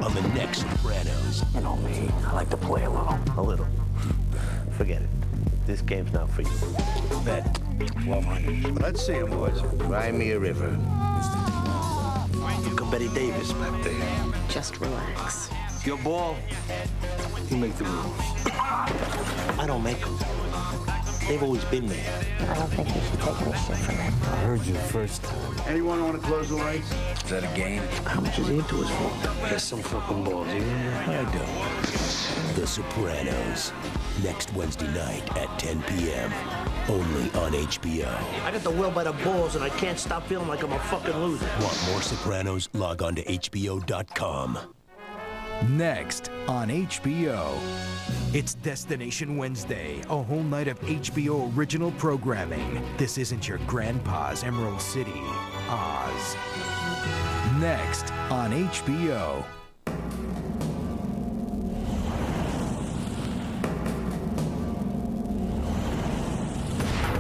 on the next Sopranos. You know me, I like to play a little. A little. Forget it. This game's not for you. Bet. 1,200. Let's see him, boys. Cry me a river. Look at Betty Davis back there. Just relax. Your ball. You make the rules. I don't make them. They've always been there. I don't think you should take any shit from him. I heard you first time. Anyone want to close the lights? Is that a game? How much is he into us for? Get some fucking balls, you know? I don't. The Sopranos. Next Wednesday night at 10 p.m. Only on HBO. I got the will by the balls, and I can't stop feeling like I'm a fucking loser. Want more Sopranos? Log on to HBO.com. Next on HBO, it's Destination Wednesday, a whole night of HBO original programming. This isn't your grandpa's Emerald City, Oz. Next on HBO.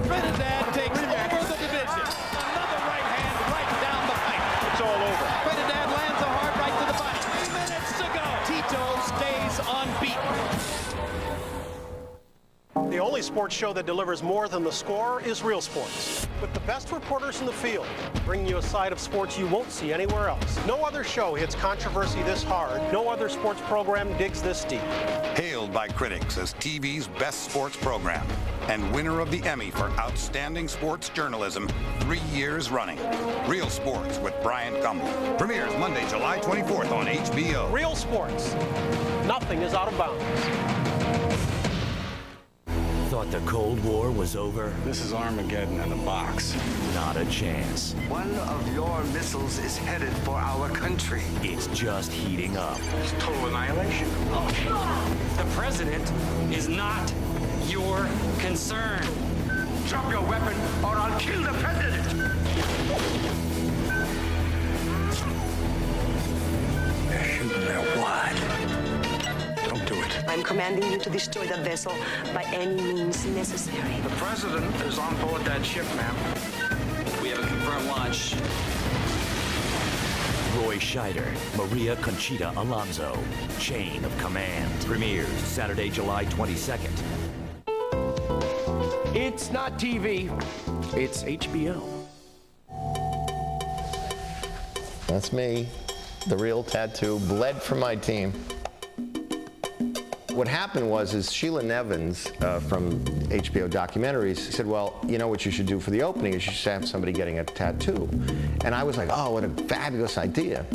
Trinidad takes over the division. Another right hand right down the pipe. It's all over. Trinidad lands a hard right to the body. 3 minutes to go. Tito stays unbeaten. The only sports show that delivers more than the score is Real Sports. With the best reporters in the field, bringing you a side of sports you won't see anywhere else. No other show hits controversy this hard. No other sports program digs this deep. Hailed by critics as TV's best sports program and winner of the Emmy for Outstanding Sports Journalism 3 years running. Real Sports with Brian Gumbel. Premieres Monday, July 24th on HBO. Real Sports. Nothing is out of bounds. Thought the Cold War was over? This is Armageddon in a box. Not a chance. One of your missiles is headed for our country. It's just heating up. It's total annihilation. The president is not your concern. Drop your weapon or I'll kill the president. They're shooting their wad. Don't do it. I'm commanding you to destroy the vessel by any means necessary. The president is on board that ship, ma'am. We have a confirmed launch. Roy Scheider, Maria Conchita Alonso. Chain of Command. Premieres Saturday, July 22nd. It's not TV. It's HBO. That's me. The real tattoo. Bled for my team. What happened was Sheila Nevins from HBO documentaries said, well, you know what you should do for the opening is you should have somebody getting a tattoo. And I was like, oh, what a fabulous idea.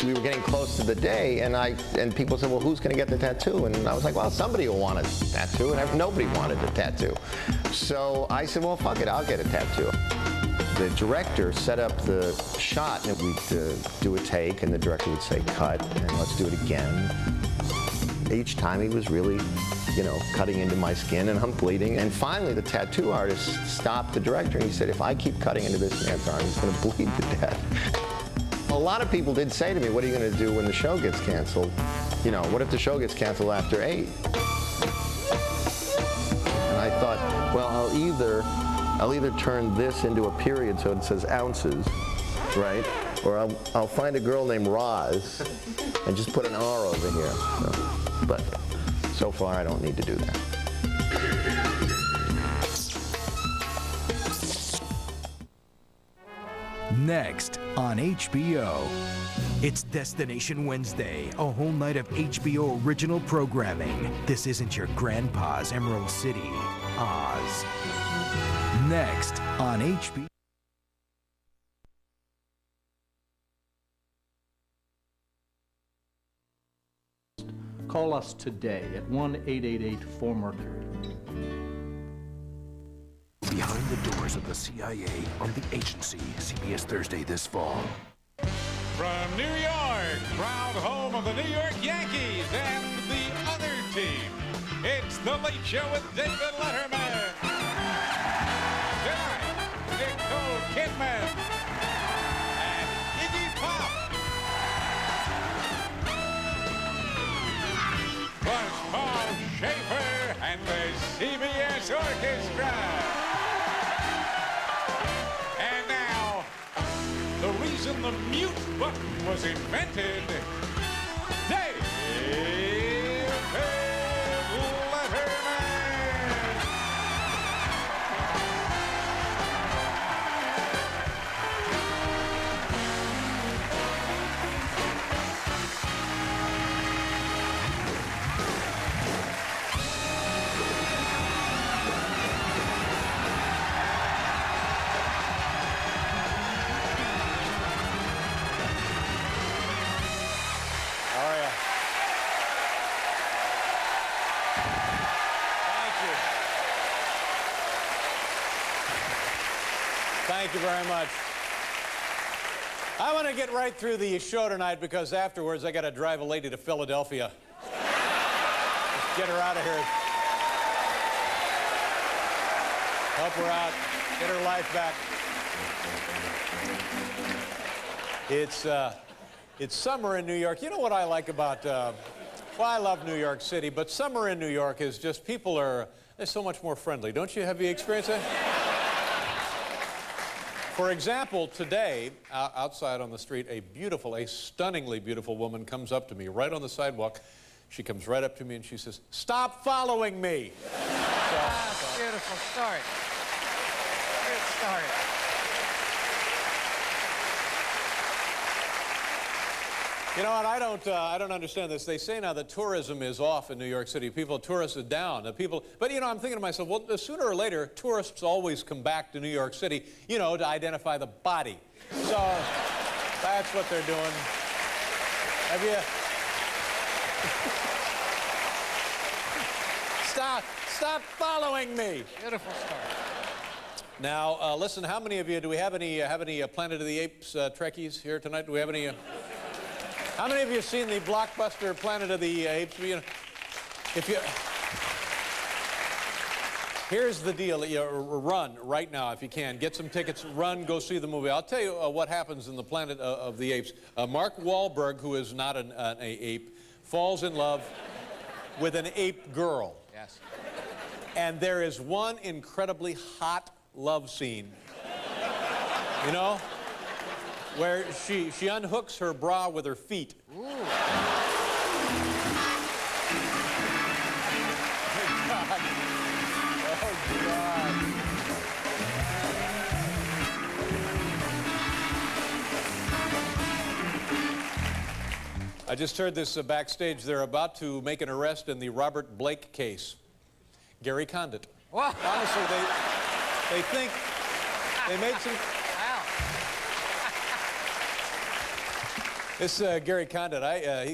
We were getting close to the day, and people said, well, who's going to get the tattoo? And I was like, well, somebody will want a tattoo, and nobody wanted a tattoo. So I said, well, fuck it, I'll get a tattoo. The director set up the shot, and we'd do a take, and the director would say, cut, and let's do it again. Each time he was really, cutting into my skin, and I'm bleeding. And finally, the tattoo artist stopped the director, and he said, if I keep cutting into this man's arm, he's going to bleed to death. A lot of people did say to me, what are you going to do when the show gets canceled? What if the show gets canceled after 8? And I thought, well, I'll either turn this into a period so it says ounces, right? Or I'll find a girl named Roz and just put an R over here. But so far, I don't need to do that. Next on HBO, it's Destination Wednesday, a whole night of HBO original programming. This isn't your grandpa's Emerald City, Oz. Next on HBO. Call us today at 1-888-4Mercury. Behind the doors of the CIA on The Agency, CBS Thursday this fall. From New York, proud home of the New York Yankees and the other team, it's The Late Show with David Letterman. Tonight, Nicole Kidman and Iggy Pop. Plus Paul Schaefer and the CBS Orchestra. And now, the reason the mute button was invented, Thank you very much. I want to get right through the show tonight because afterwards I got to drive a lady to Philadelphia. Let's get her out of here. Help her out. Get her life back. It's summer in New York. You know what I like about, well, I love New York City, but summer in New York is just, people are, they're so much more friendly. Don't you, have you experienced that? For example, today, outside on the street, a stunningly beautiful woman comes up to me right on the sidewalk. She comes right up to me and she says, "Stop following me." Beautiful start. Great start. You know what? I don't understand this. They say now that tourism is off in New York City. Tourists are down. But you know, I'm thinking to myself, well, sooner or later, tourists always come back to New York City, you know, to identify the body. So that's what they're doing. Have you? Stop following me. Beautiful start. Now, listen. How many of you do we have any Planet of the Apes Trekkies here tonight? Do we have any? How many of you have seen the blockbuster Planet of the Apes? You know, here's the deal. You run right now if you can. Get some tickets. Run. Go see the movie. I'll tell you what happens in the Planet of the Apes. Mark Wahlberg, who is not an ape, falls in love with an ape girl. Yes. And there is one incredibly hot love scene. You know? Where she unhooks her bra with her feet. Ooh. Oh, God. Oh, God. I just heard this backstage. They're about to make an arrest in the Robert Blake case. Gary Condit. Wow. Honestly, they think they made some... This Gary Condit,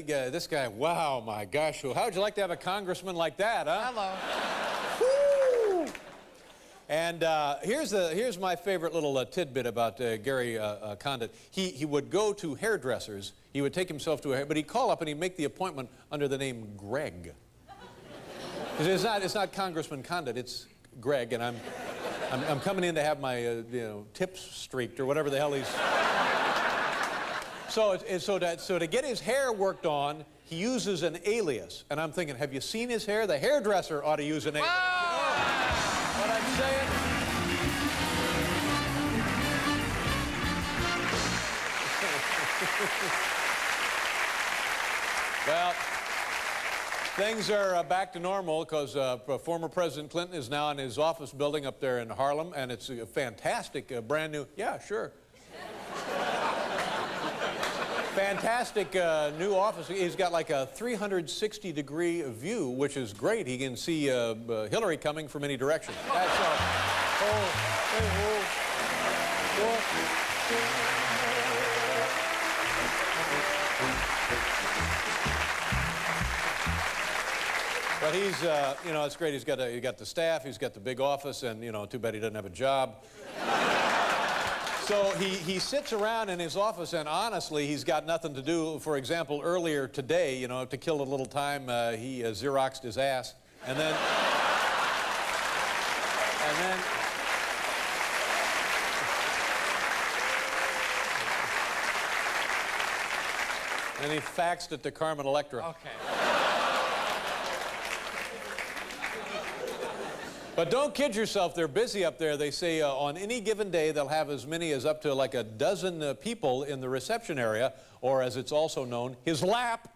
this guy, wow, my gosh. How would you like to have a congressman like that, huh? Hello. Woo! And here's my favorite little tidbit about Gary Condit. He would go to hairdressers. He would take himself to a hair, but he'd call up and he'd make the appointment under the name Greg. It's not Congressman Condit, it's Greg, and I'm coming in to have my tips streaked or whatever the hell he's. So to get his hair worked on, he uses an alias. And I'm thinking, have you seen his hair? The hairdresser ought to use an alias. What I'm saying? Well, things are back to normal because former President Clinton is now in his office building up there in Harlem, and it's a fantastic, brand new, yeah, sure. Fantastic new office. He's got like a 360-degree view, which is great. He can see Hillary coming from any direction. That's But he's, you know, it's great. He's got the staff. He's got the big office, and you know, too bad he doesn't have a job. So he sits around in his office, and honestly, he's got nothing to do. For example, earlier today, you know, to kill a little time, he Xeroxed his ass, and then he faxed it to Carmen Electra. Okay. But don't kid yourself, they're busy up there. They say on any given day they'll have as many as up to like a dozen people in the reception area, or as it's also known, his lap.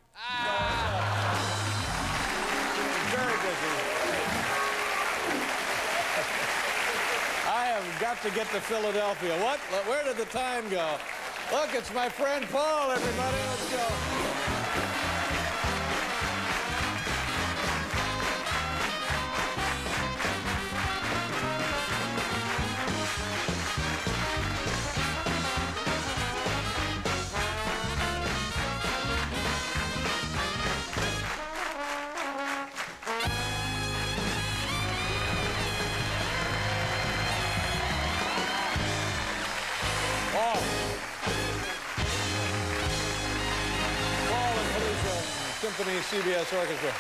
Very busy. I have got to get to Philadelphia. What? Where did the time go? Look, it's my friend Paul, everybody. Let's go. Symphony CBS Orchestra.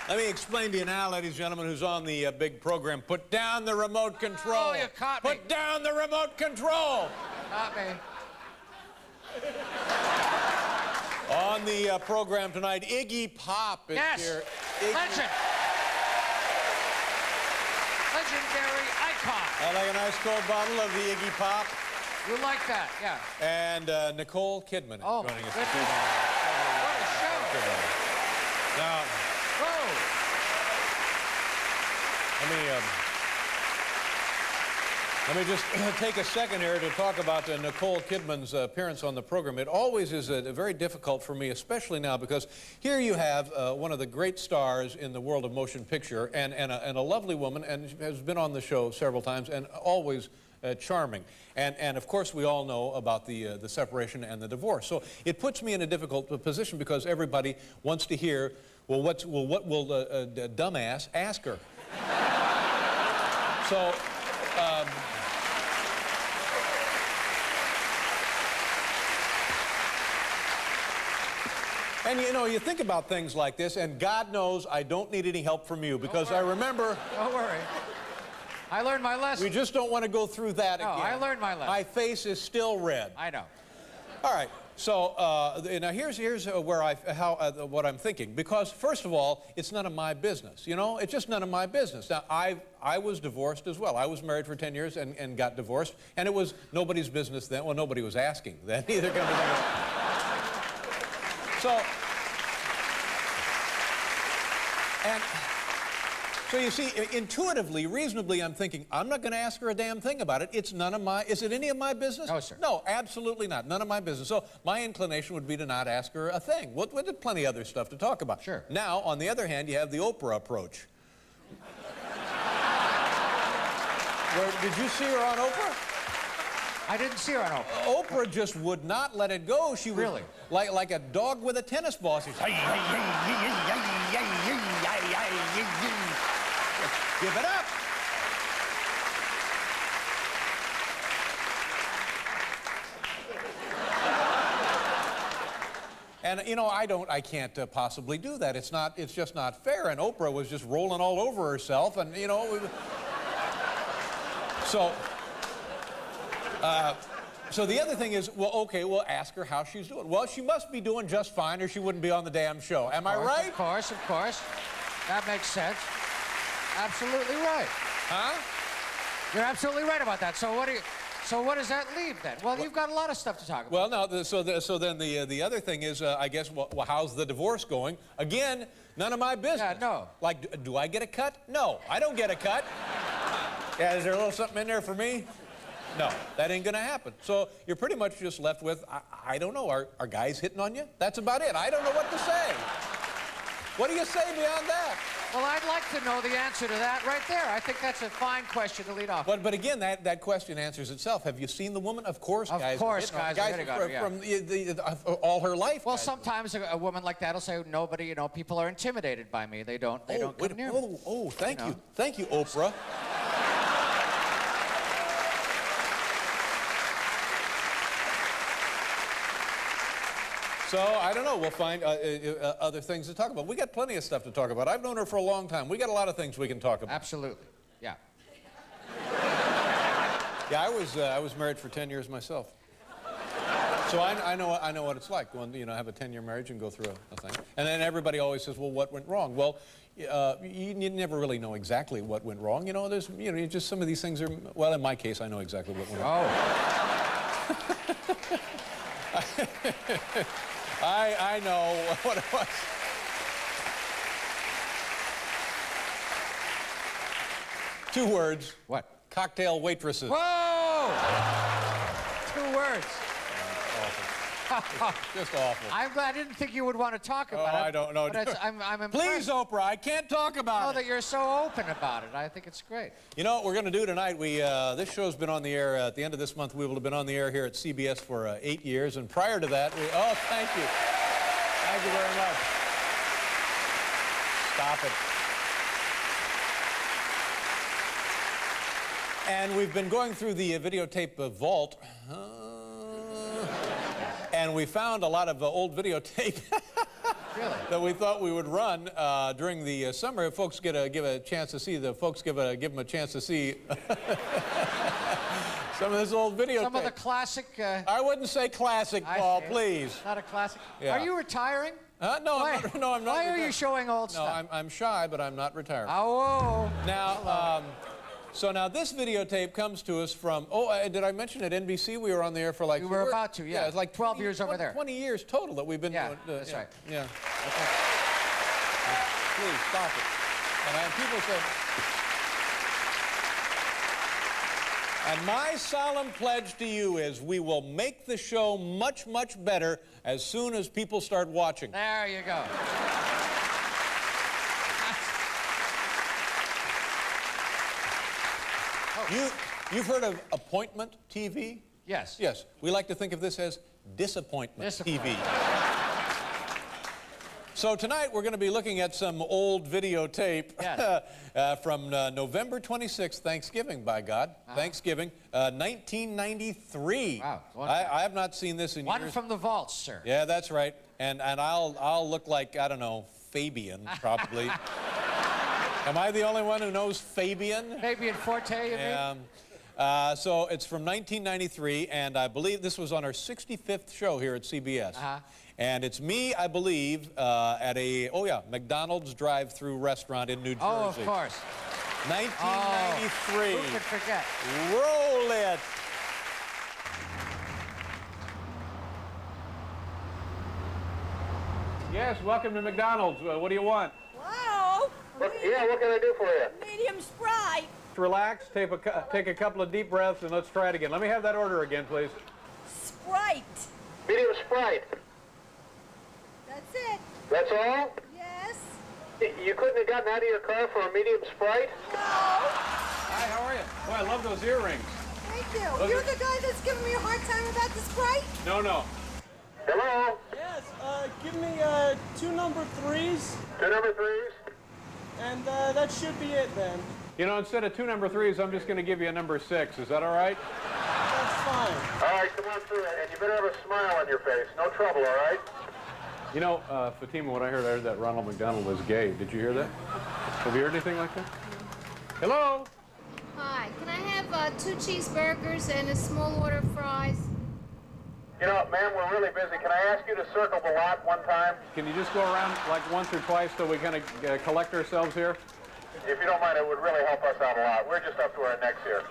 Let me explain to you now, ladies and gentlemen, who's on the big program. Put down the remote control. Oh, you caught me. Put down the remote control. Caught me. On the program tonight, Iggy Pop is here. Legend. Legendary icon. I like a nice cold bottle of the Iggy Pop. You like that, yeah. And Nicole Kidman oh, joining us. What a show. Now, whoa. Let me just take a second here to talk about Nicole Kidman's appearance on the program. It always is very difficult for me, especially now, because here you have one of the great stars in the world of motion picture and a lovely woman, and has been on the show several times, and always charming. And of course, we all know about the separation and the divorce. So it puts me in a difficult position because everybody wants to hear, well, what will the dumbass ask her? So, and you know, you think about things like this, and God knows I don't need any help from you, because I remember... Don't worry. I learned my lesson. We just don't want to go through that again. I learned my lesson. My face is still red. I know. All right. So now here's where what I'm thinking. Because first of all, it's none of my business. You know, it's just none of my business. Now I was divorced as well. I was married for 10 years and got divorced, and it was nobody's business then. Well, nobody was asking then either. So you see, intuitively, reasonably, I'm thinking, I'm not going to ask her a damn thing about it. It's none of my, is it any of my business? No, sir. No, absolutely not. None of my business. So my inclination would be to not ask her a thing. Well, there's plenty of other stuff to talk about. Sure. Now, on the other hand, you have the Oprah approach. Did you see her on Oprah? I didn't see her on Oprah. Oprah just would not let it go. She was really like a dog with a tennis ball. She's give it up. And you know, I can't possibly do that. It's just not fair. And Oprah was just rolling all over herself, and you know, so the other thing is, well, okay, we'll ask her how she's doing. Well, she must be doing just fine, or she wouldn't be on the damn show. Am I right? Of course, of course. That makes sense. Absolutely right. Huh? You're absolutely right about that. So what does that leave then? Well, you've got a lot of stuff to talk about. Well, no. So then the other thing is, I guess, well, how's the divorce going? Again, none of my business. Yeah, no. Like, do I get a cut? No, I don't get a cut. Yeah, is there a little something in there for me? No, that ain't gonna happen. So you're pretty much just left with, I don't know, are guys hitting on you? That's about it. I don't know what to say. What do you say beyond that? Well, I'd like to know the answer to that right there. I think that's a fine question to lead off. But again, that question answers itself. Have you seen the woman? Of course, guys. Of course, guys from all her life. Well, sometimes a woman like that will say, nobody, you know, people are intimidated by me. They don't come near me. Oh, thank you. Thank you, Oprah. So, I don't know, we'll find other things to talk about. We got plenty of stuff to talk about. I've known her for a long time. We got a lot of things we can talk about. Absolutely, yeah. Yeah, I was married for 10 years myself. So I know what it's like, going, you know, have a 10-year marriage and go through a thing. And then everybody always says, well, what went wrong? Well, you never really know exactly what went wrong. You know, there's, you know, just some of these things are, well, in my case, I know exactly what went wrong. Oh. I know what it was. Two words. What? Cocktail waitresses. Whoa! 2 words. Awful. Just awful. I'm glad. I didn't think you would want to talk about it. I don't know. I'm impressed. Please, Oprah, I can't talk about it. Oh, that you're so open about it. I think it's great. You know what we're going to do tonight? This show's been on the air at the end of this month. We will have been on the air here at CBS for 8 years, and prior to that, oh, thank you. Thank you very much. Stop it. And we've been going through the videotape vault. And we found a lot of old videotape that we thought we would run during the summer. If folks give a chance to see, give them a chance to see some of this old videotape. Some of the classic... I wouldn't say classic, Paul, please. Not a classic? Yeah. Are you retiring? No, I'm not. No, I'm not. Why are you showing old stuff? No, I'm shy, but I'm not retiring. Oh. Now, so now this videotape comes to us from, did I mention at NBC we were on the air for like... We were about to, yeah. It's like 12 years over there. 20 years total that we've been doing. That's right. Yeah. Okay. Please, stop it. And I have people say... And my solemn pledge to you is we will make the show much, much better as soon as people start watching. There you go. You've heard of appointment TV? Yes. Yes. We like to think of this as disappointment TV. So tonight we're going to be looking at some old videotape from November 26th, Thanksgiving, by God. Thanksgiving, 1993. Wow. I have not seen this in years. One from the vaults, sir. Yeah, that's right. And I'll look like, I don't know, Fabian, probably. Am I the only one who knows Fabian? Fabian Forte, you mean? So it's from 1993, and I believe this was on our 65th show here at CBS. And it's me, I believe, at a, McDonald's drive-through restaurant in New Jersey. Oh, of course. 1993. Who could forget? Roll it. Yes, welcome to McDonald's. What do you want? Wow. Yeah, what can I do for you? Medium Sprite. Relax, take a couple of deep breaths, and let's try it again. Let me have that order again, please. Sprite. Medium Sprite. That's it. That's all? Yes. You couldn't have gotten out of your car for a medium Sprite? No. Hi, how are you? Oh, I love those earrings. Thank you. You're the guy that's giving me a hard time about the Sprite? No, no. Hello? Yes, give me 2 number 3s. 2 number 3s? And that should be it then. You know, instead of 2 number 3s, I'm just going to give you a number 6. Is that all right? That's fine. All right, come on through, and you better have a smile on your face. No trouble, all right? You know, Fatima, when I heard that Ronald McDonald was gay. Did you hear that? Have you heard anything like that? Hello? Hi, can I have 2 cheeseburgers and a small order of fries? You know, ma'am, we're really busy. Can I ask you to circle the lot one time? Can you just go around like once or twice so we kind of collect ourselves here? If you don't mind, it would really help us out a lot. We're just up to our necks here.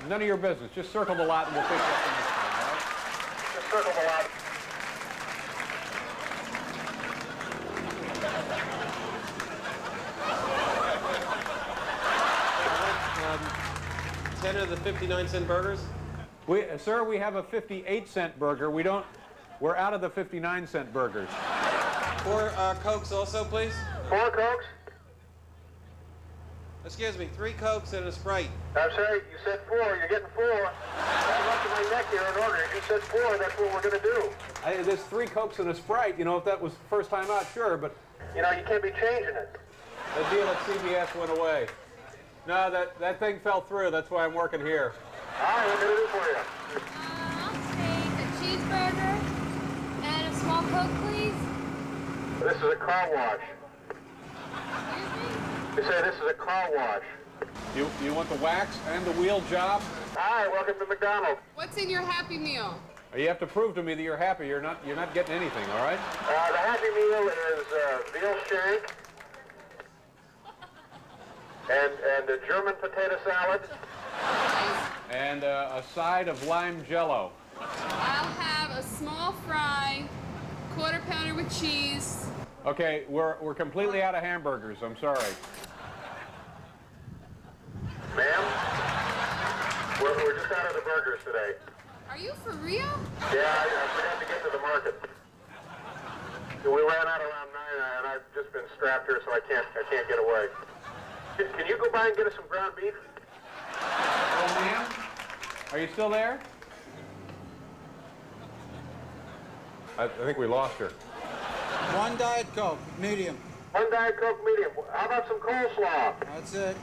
None of your business. Just circle the lot and we'll pick you up the next time, all right? Just circle the lot. 10 of the 59-cent burgers? Sir, we have a 58-cent burger. We're out of the 59-cent burgers. 4 Cokes also, please? 4 Cokes? Excuse me, 3 Cokes and a Sprite. I'm sorry, you said 4. You're getting 4. I'm up to my neck here in order. If you said 4, that's what we're going to do. There's 3 Cokes and a Sprite. You know, if that was first time out, sure, but... You know, you can't be changing it. The deal at CBS went away. No, that thing fell through. That's why I'm working here. All right, what can I do for you? I'll take a cheeseburger and a small Coke, please. This is a car wash. You say this is a car wash. You want the wax and the wheel job? Hi, welcome to McDonald's. What's in your Happy Meal? You have to prove to me that you're happy. You're not getting anything, all right? The Happy Meal is veal shank and a German potato salad and a side of lime jello. I'll have a small fry, quarter pounder with cheese. Okay, we're completely out of hamburgers. I'm sorry. Ma'am, we're just out of the burgers today. Are you for real? Yeah, I forgot to get to the market. We ran out around 9, and I've just been strapped here, so I can't get away. Can you go by and get us some ground beef? Oh, ma'am? Are you still there? I think we lost her. 1 Diet Coke, medium. 1 Diet Coke, medium. How about some coleslaw? That's it.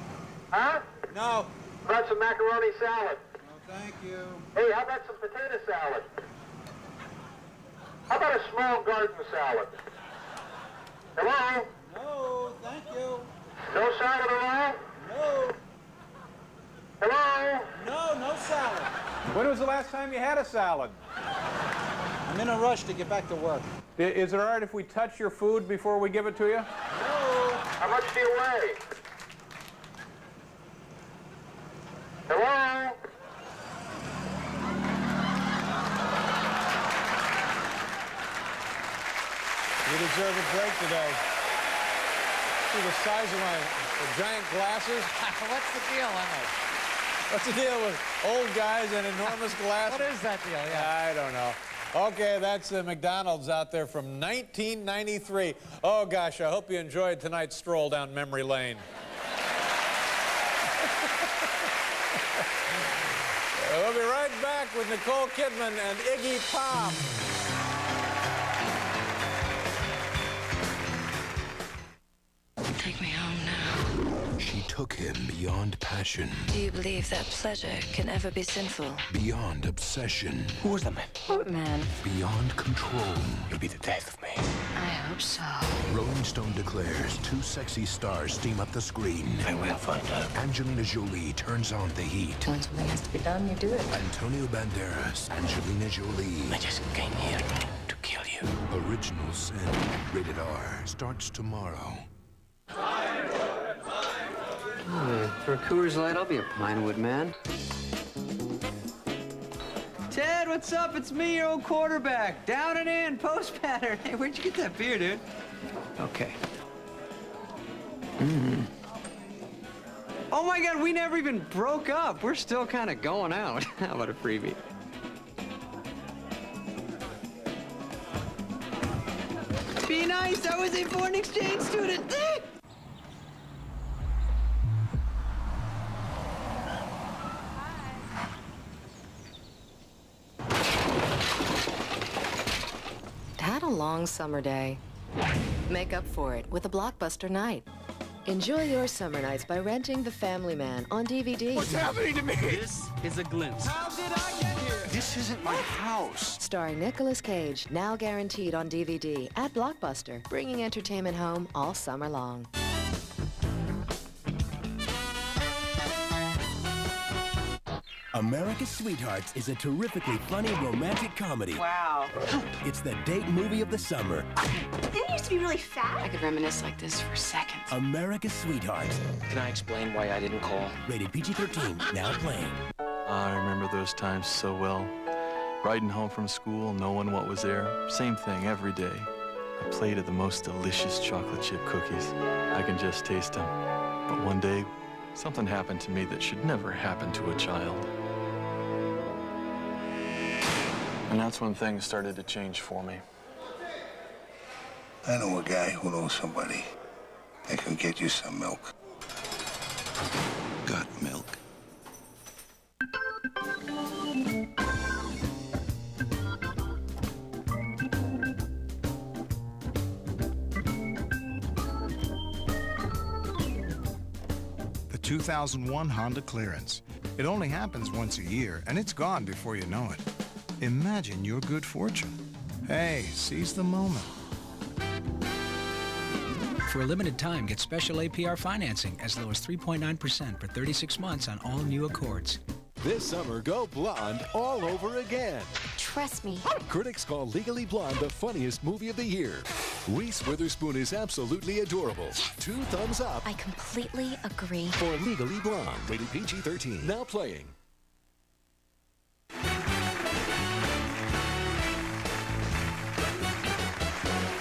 Huh? No. How about some macaroni salad? No, thank you. Hey, how about some potato salad? How about a small garden salad? Hello? No, thank you. No salad at all? No. Hello? No, no salad. When was the last time you had a salad? I'm in a rush to get back to work. Is it all right if we touch your food before we give it to you? No. How much do you weigh? Hello? You deserve a break today. See the size of my giant glasses? What's the deal, Emily? What's the deal with old guys and enormous glasses? What is that deal? Yeah. I don't know. Okay, that's McDonald's out there from 1993. Oh, gosh, I hope you enjoyed tonight's stroll down memory lane. We'll be right back with Nicole Kidman and Iggy Pop. Take me home now. She took him beyond passion, Do you believe that pleasure can ever be sinful? beyond obsession, Who was the man? What man? beyond control. You'll be the death of me. I hope so. Rolling Stone declares two sexy stars steam up the screen. I will find out. Angelina Jolie turns on the heat. When something has to be done, you do it. Antonio Banderas, Angelina Jolie. I just came here to kill you. Original Sin, rated R, starts tomorrow. For a Coors Light, I'll be a Pinewood man. Ted, what's up? It's me, your old quarterback. Down and in, post pattern. Hey, where'd you get that beer, dude? Okay. Oh my God, we never even broke up. We're still kind of going out. How about a freebie? Be nice, I was a foreign exchange student. Had a long summer day. Make up for it with a blockbuster night. Enjoy your summer nights by renting The Family Man on DVD. What's happening to me? This is a glimpse. How did I get here? This isn't my house. Starring Nicolas Cage, now guaranteed on DVD at Blockbuster, bringing entertainment home all summer long. America's Sweethearts is a terrifically funny romantic comedy. Wow. It's the date movie of the summer. Didn't you used to be really fat? I could reminisce like this for seconds. America's Sweethearts. Can I explain why I didn't call? Rated PG-13, now playing. I remember those times so well. Riding home from school, knowing what was there. Same thing every day. A plate of the most delicious chocolate chip cookies. I can just taste them. But one day, something happened to me that should never happen to a child. And that's when things started to change for me. I know a guy who knows somebody that can get you some milk. Got milk. The 2001 Honda Clearance. It only happens once a year, and it's gone before you know it. Imagine your good fortune. Hey, seize the moment. For a limited time, get special APR financing as low as 3.9% for 36 months on all new Accords. This summer, go blonde all over again. Trust me. Critics call Legally Blonde the funniest movie of the year. Reese Witherspoon is absolutely adorable. 2 thumbs up. I completely agree. For Legally Blonde, rated PG-13, now playing.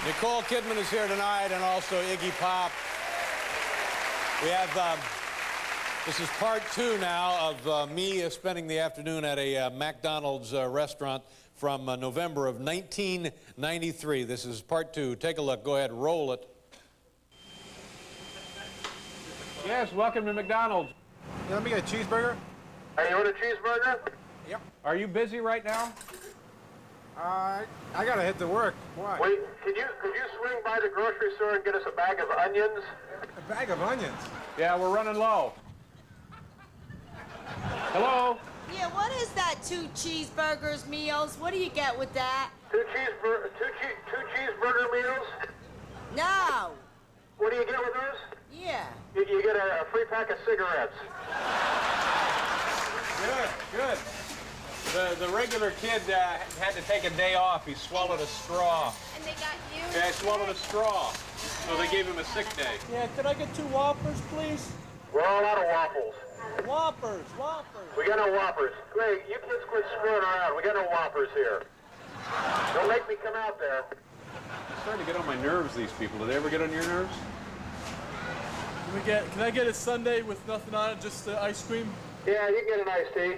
Nicole Kidman is here tonight, and also Iggy Pop. We have, this is part 2 now of me spending the afternoon at a McDonald's restaurant from November of 1993. This is part 2. Take a look. Go ahead, roll it. Yes, welcome to McDonald's. Let me get a cheeseburger. Hey, you want a cheeseburger? Yep. Are you busy right now? I gotta hit the work. Why? Wait, could you swing by the grocery store and get us a bag of onions? A bag of onions? Yeah, we're running low. Hello? Yeah, what is that 2 cheeseburgers meals? What do you get with that? Two cheeseburger meals? No. What do you get with those? Yeah. You get a free pack of cigarettes. Good. The regular kid had to take a day off. He swallowed a straw. And they got you? Yeah, he swallowed a straw. So they gave him a sick day. Yeah, could I get 2 Whoppers, please? We're all out of waffles. Whoppers. We got no Whoppers. Hey, you kids quit screwing around. We got no Whoppers here. Don't make me come out there. It's starting to get on my nerves, these people. Do they ever get on your nerves? Can I get a sundae with nothing on it, just ice cream? Yeah, you can get an iced tea.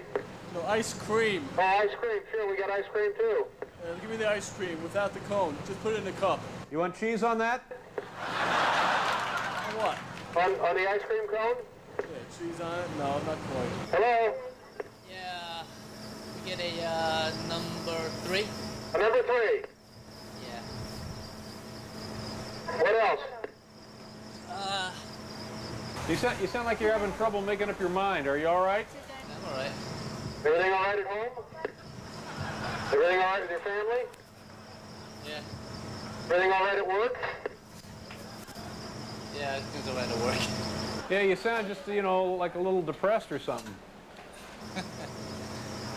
No, ice cream. Oh, ice cream. Sure, we got ice cream, too. Give me the ice cream without the cone. Just put it in a cup. You want cheese on that? What? On the ice cream cone? Yeah, cheese on it? No, not quite. Hello? Yeah, we get a number 3. A number 3? Yeah. What else? You sound like you're having trouble making up your mind. Are you all right? I'm all right. Everything all right at home? Everything all right with your family? Yeah. Everything all right at work? Yeah, things all right at work. Yeah, you sound just, like a little depressed or something.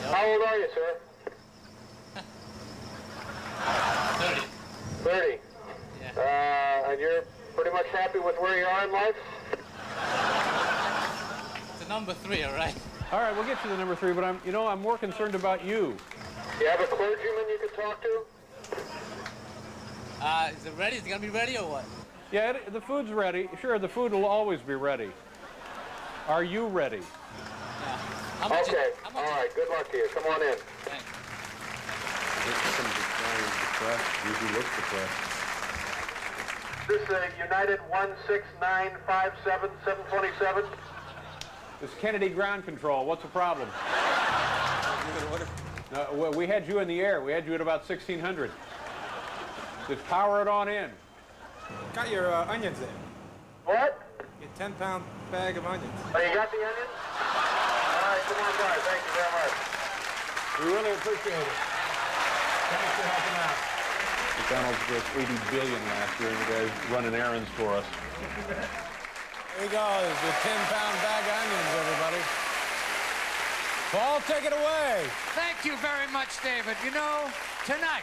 How old are you, sir? 30. 30. Yeah. And you're pretty much happy with where you are in life? It's a number 3, all right? All right, we'll get to the number 3, but I'm more concerned about you. You have a clergyman you can talk to? Is it ready? Is it gonna be ready or what? Yeah, the food's ready. Sure, the food will always be ready. Are you ready? Yeah. Okay. All right. Good luck to you. Come on in. Thanks. Usually looks depressed. This is United 16957-727. This is Kennedy Ground Control. What's the problem? Well, we had you in the air. We had you at about 1600. Just power it on in. Got your onions in. What? Your 10-pound bag of onions. Oh, you got the onions? All right, come on by. Thank you very much. We really appreciate it. Thanks for helping out. McDonald's grossed $80 billion last year, and you guys running errands for us. There you go. There's the 10-pound bag of onions, everybody. Paul, take it away. Thank you very much, David. Tonight,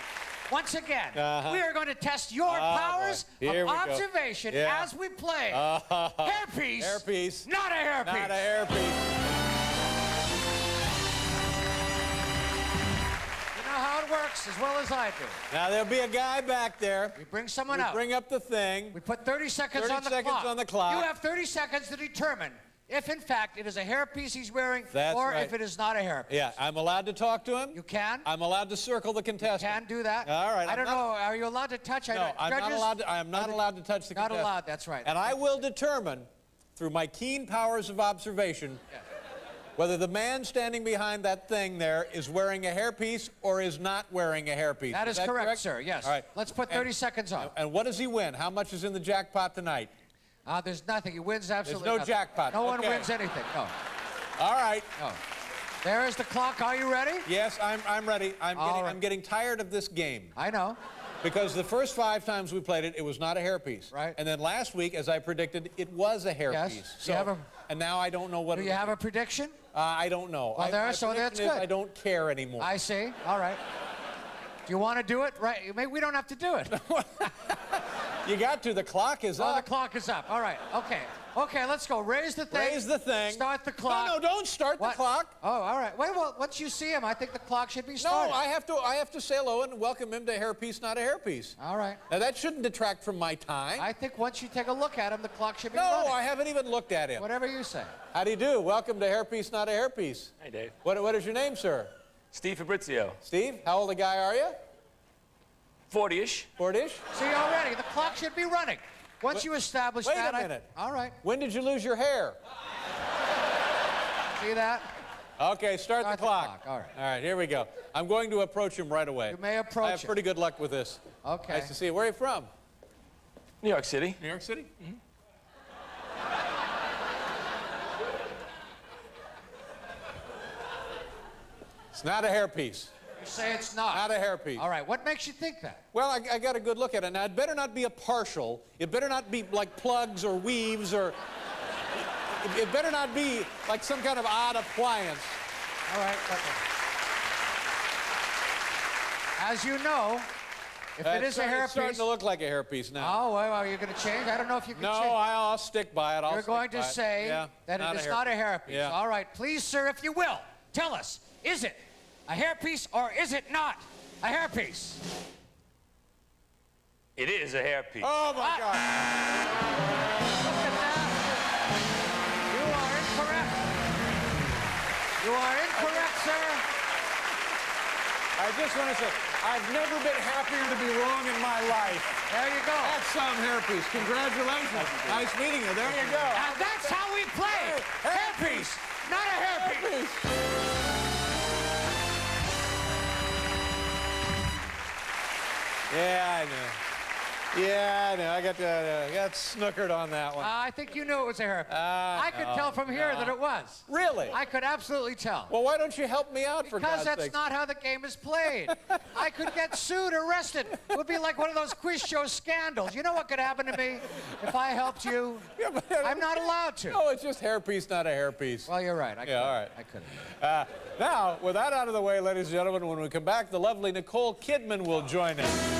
once again, we are going to test your powers of observation as we play hairpiece. Hairpiece. Not a hairpiece. Not a hairpiece. You know how it works as well as I do. Now, there'll be a guy back there. We bring someone out. Bring up the thing. We put 30 seconds on the clock. You have 30 seconds to determine if, in fact, it is a hairpiece he's wearing or if it is not a hairpiece. Yeah, I'm allowed to talk to him. You can? I'm allowed to circle the contestant. You can do that? All right. I don't know. Are you allowed to touch? No, I'm not allowed to. I am not allowed to touch the contestant. Not allowed, that's right. And I will determine, through my keen powers of observation, whether the man standing behind that thing there is wearing a hairpiece or is not wearing a hairpiece. That is correct, sir, yes. All right. Let's put 30 seconds on. And what does he win? How much is in the jackpot tonight? There's nothing. He wins absolutely There's no nothing. jackpot. No one wins anything, no. All right. No. There is the clock. Are you ready? Yes, I'm ready. I'm getting tired of this game. I know. Because the first 5 times we played it, it was not a hairpiece. Right. And then last week, as I predicted, it was a hairpiece. Yes. So, and now I don't know what. Do you have a prediction? I don't know. Well, that's good. I don't care anymore. I see. All right. Do you want to do it? Right. Maybe we don't have to do it. You got to. The clock is up. Oh, the clock is up. All right. Okay. Okay, let's go. Raise the thing. Raise the thing. Start the clock. No, don't start the clock. Oh, all right. Wait, well, once you see him, I think the clock should be started. No, I have to say hello and welcome him to hairpiece, not a hairpiece. All right. Now, that shouldn't detract from my time. I think once you take a look at him, the clock should be running. No, I haven't even looked at him. Whatever you say. How do you do? Welcome to hairpiece, not a hairpiece. Hey, Dave. What is your name, sir? Steve Fabrizio. Steve, how old a guy are you? 40-ish. 40-ish? See, already, the clock should be running. Once you establish that... Wait a minute. All right. When did you lose your hair? See that? Okay, start the clock. All right. All right, here we go. I'm going to approach him right away. You may approach I have pretty good luck with this. Okay. Nice to see you. Where are you from? New York City. New York City? Mm-hmm. It's not a hairpiece. You say it's not? Not a hairpiece. All right, what makes you think that? Well, I got a good look at it. Now, it better not be a partial. It better not be like plugs or weaves or... It better not be like some kind of odd appliance. All right, as you know, if it is a hairpiece... It's starting to look like a hairpiece now. Oh, well, you're going to change? I don't know if you can change. No, I'll stick by it. You're going to say that it is not a hairpiece. Yeah. All right, please, sir, if you will, tell us, is it a hairpiece or is it not a hairpiece? It is a hairpiece. Oh, my God. Look at that. You are incorrect. You are incorrect, sir. I just want to say, I've never been happier to be wrong in my life. There you go. That's some hairpiece. Congratulations. Nice meeting you. There you go. And that's how we play. Hairpiece, not a hairpiece. Yeah, I know. Yeah, I know. I got snookered on that one. I think you knew it was a hairpiece. I could tell from here that it was. Really? I could absolutely tell. Well, why don't you help me out for God's sake? Because that's not how the game is played. I could get sued, arrested. It would be like one of those quiz show scandals. You know what could happen to me if I helped you? Yeah, but, I'm not allowed to. No, it's just hairpiece, not a hairpiece. Well, you're right. All right. I couldn't. Now, with that out of the way, ladies and gentlemen, when we come back, the lovely Nicole Kidman will join us.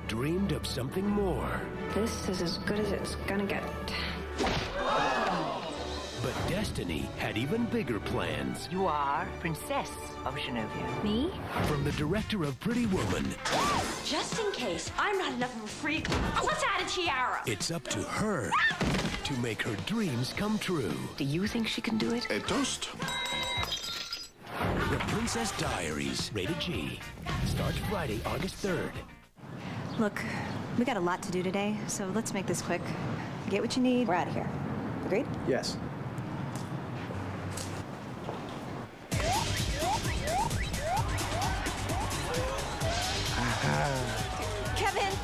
Dreamed of something more. This is as good as it's gonna get. But destiny had even bigger plans. You are Princess of Genovia. Me? From the director of Pretty Woman. Just in case I'm not enough of a freak, let's add a tiara. It's up to her to make her dreams come true. Do you think she can do it? A toast. The Princess Diaries, rated G. Starts Friday, August 3rd. Look, we got a lot to do today, so let's make this quick. Get what you need, we're out of here. Agreed? Yes. Kevin!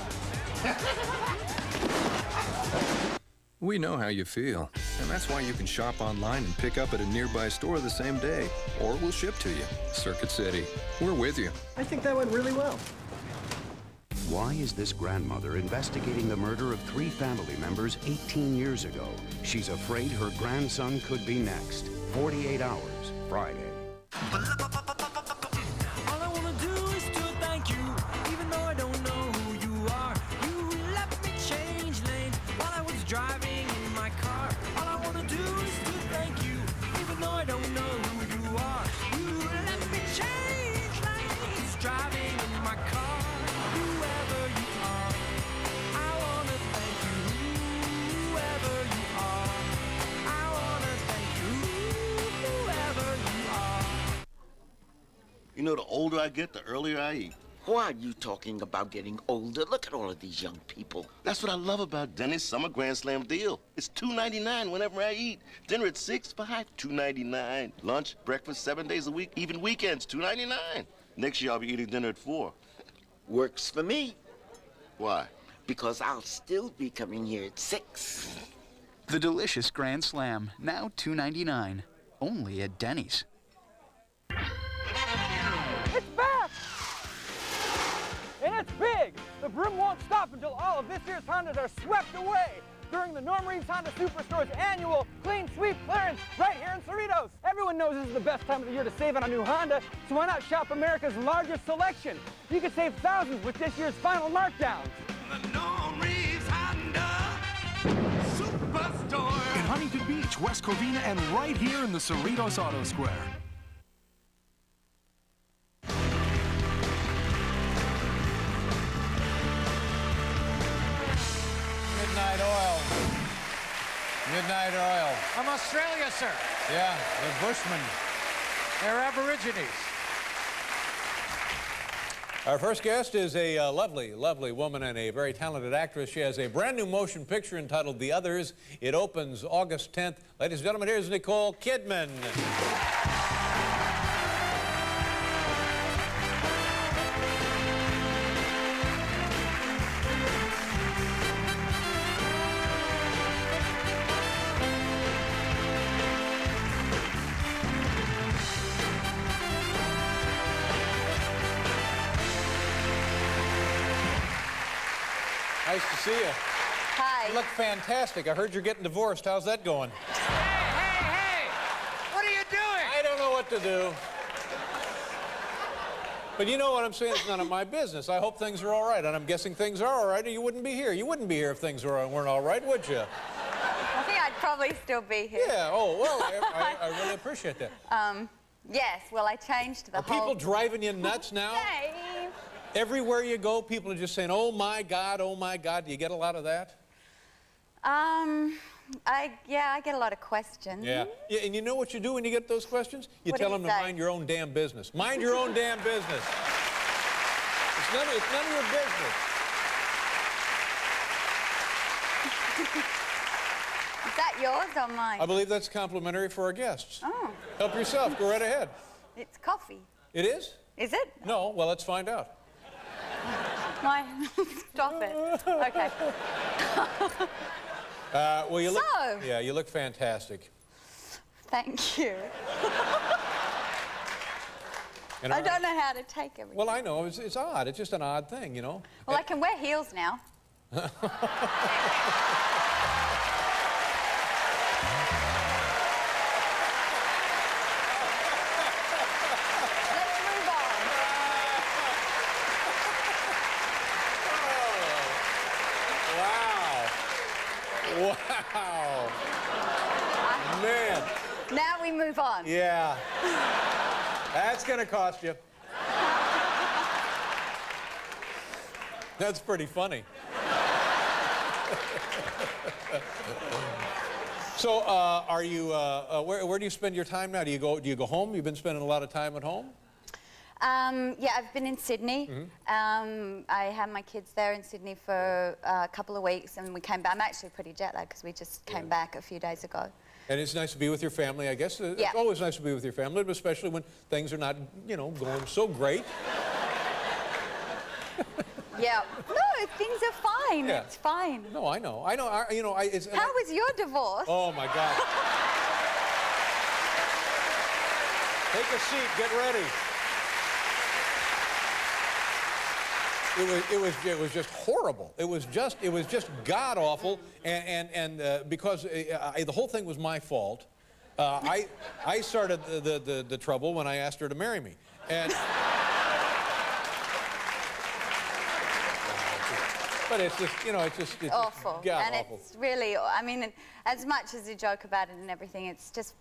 We know how you feel, and that's why you can shop online and pick up at a nearby store the same day, or we'll ship to you. Circuit City, we're with you. I think that went really well. Why is this grandmother investigating the murder of 3 family members 18 years ago? She's afraid her grandson could be next. 48 Hours, Friday. All I wanna do is to thank you, even though I don't know who you are. You let me change lanes while I was driving in my car. All I wanna do is to thank you, even though I don't know who you are. You let me change lanes driving in my car. You know, the older I get, the earlier I eat. Why are you talking about getting older? Look at all of these young people. That's what I love about Denny's Summer Grand Slam deal. It's $2.99 whenever I eat. Dinner at 6, $5, $2.99. Lunch, breakfast, 7 days a week, even weekends, $2.99. Next year, I'll be eating dinner at 4. Works for me. Why? Because I'll still be coming here at 6. The delicious Grand Slam, now $2.99. Only at Denny's. It's back! And it's big! The broom won't stop until all of this year's Hondas are swept away during the Norm Reeves Honda Superstore's annual Clean Sweep clearance right here in Cerritos. Everyone knows this is the best time of the year to save on a new Honda, so why not shop America's largest selection? You can save thousands with this year's final markdowns. The Norm Reeves Honda Superstore. In Huntington Beach, West Covina, and right here in the Cerritos Auto Square. Midnight Oil. Midnight Oil. From Australia, sir. Yeah, they're Bushmen. They're Aborigines. Our first guest is a lovely, lovely woman and a very talented actress. She has a brand new motion picture entitled The Others. It opens August 10th. Ladies and gentlemen, here's Nicole Kidman. Nice to see you. Hi. You look fantastic. I heard you're getting divorced. How's that going? Hey! What are you doing? I don't know what to do. But you know what I'm saying? It's none of my business. I hope things are all right, and I'm guessing things are all right, or you wouldn't be here. You wouldn't be here if things weren't all right, would you? I think I'd probably still be here. Yeah, oh, well, I really appreciate that. Yes, well, I changed the whole... Are people driving you nuts now? Dave. Everywhere you go, people are just saying, oh, my God, oh, my God. Do you get a lot of that? I get a lot of questions. Yeah, and you know what you do when you get those questions? You tell them to mind your own damn business. Mind your own damn business. It's none of your business. Is that yours or mine? I believe that's complimentary for our guests. Oh. Help yourself. Go right ahead. It's coffee. It is? Is it? No. Well, let's find out. My... Stop it. Okay. Well, you look... So... Yeah, you look fantastic. Thank you. And I don't know how to take everything. Well, I know. It's odd. It's just an odd thing, you know? Well, I can wear heels now. Wow. Man. Now we move on. Yeah. That's going to cost you. That's pretty funny. So, are you, where do you spend your time now? Do you go home? You've been spending a lot of time at home? Yeah, I've been in Sydney. I had my kids there in Sydney for a couple of weeks, and we came back. I'm actually pretty jet lagged because we just came back a few days ago. And it's nice to be with your family, I guess. Yeah. It's always nice to be with your family, but especially when things are not, you know, going so great. Yeah. No, things are fine. Yeah. It's fine. No, I know. I know. You know, How was your divorce? Oh, my God. Take a seat. Get ready. It was just horrible. It was just god awful, and because the whole thing was my fault. I started the trouble when I asked her to marry me, and but it's just, you know, it's awful. God and awful. It's really, I mean, as much as you joke about it and everything, it's just.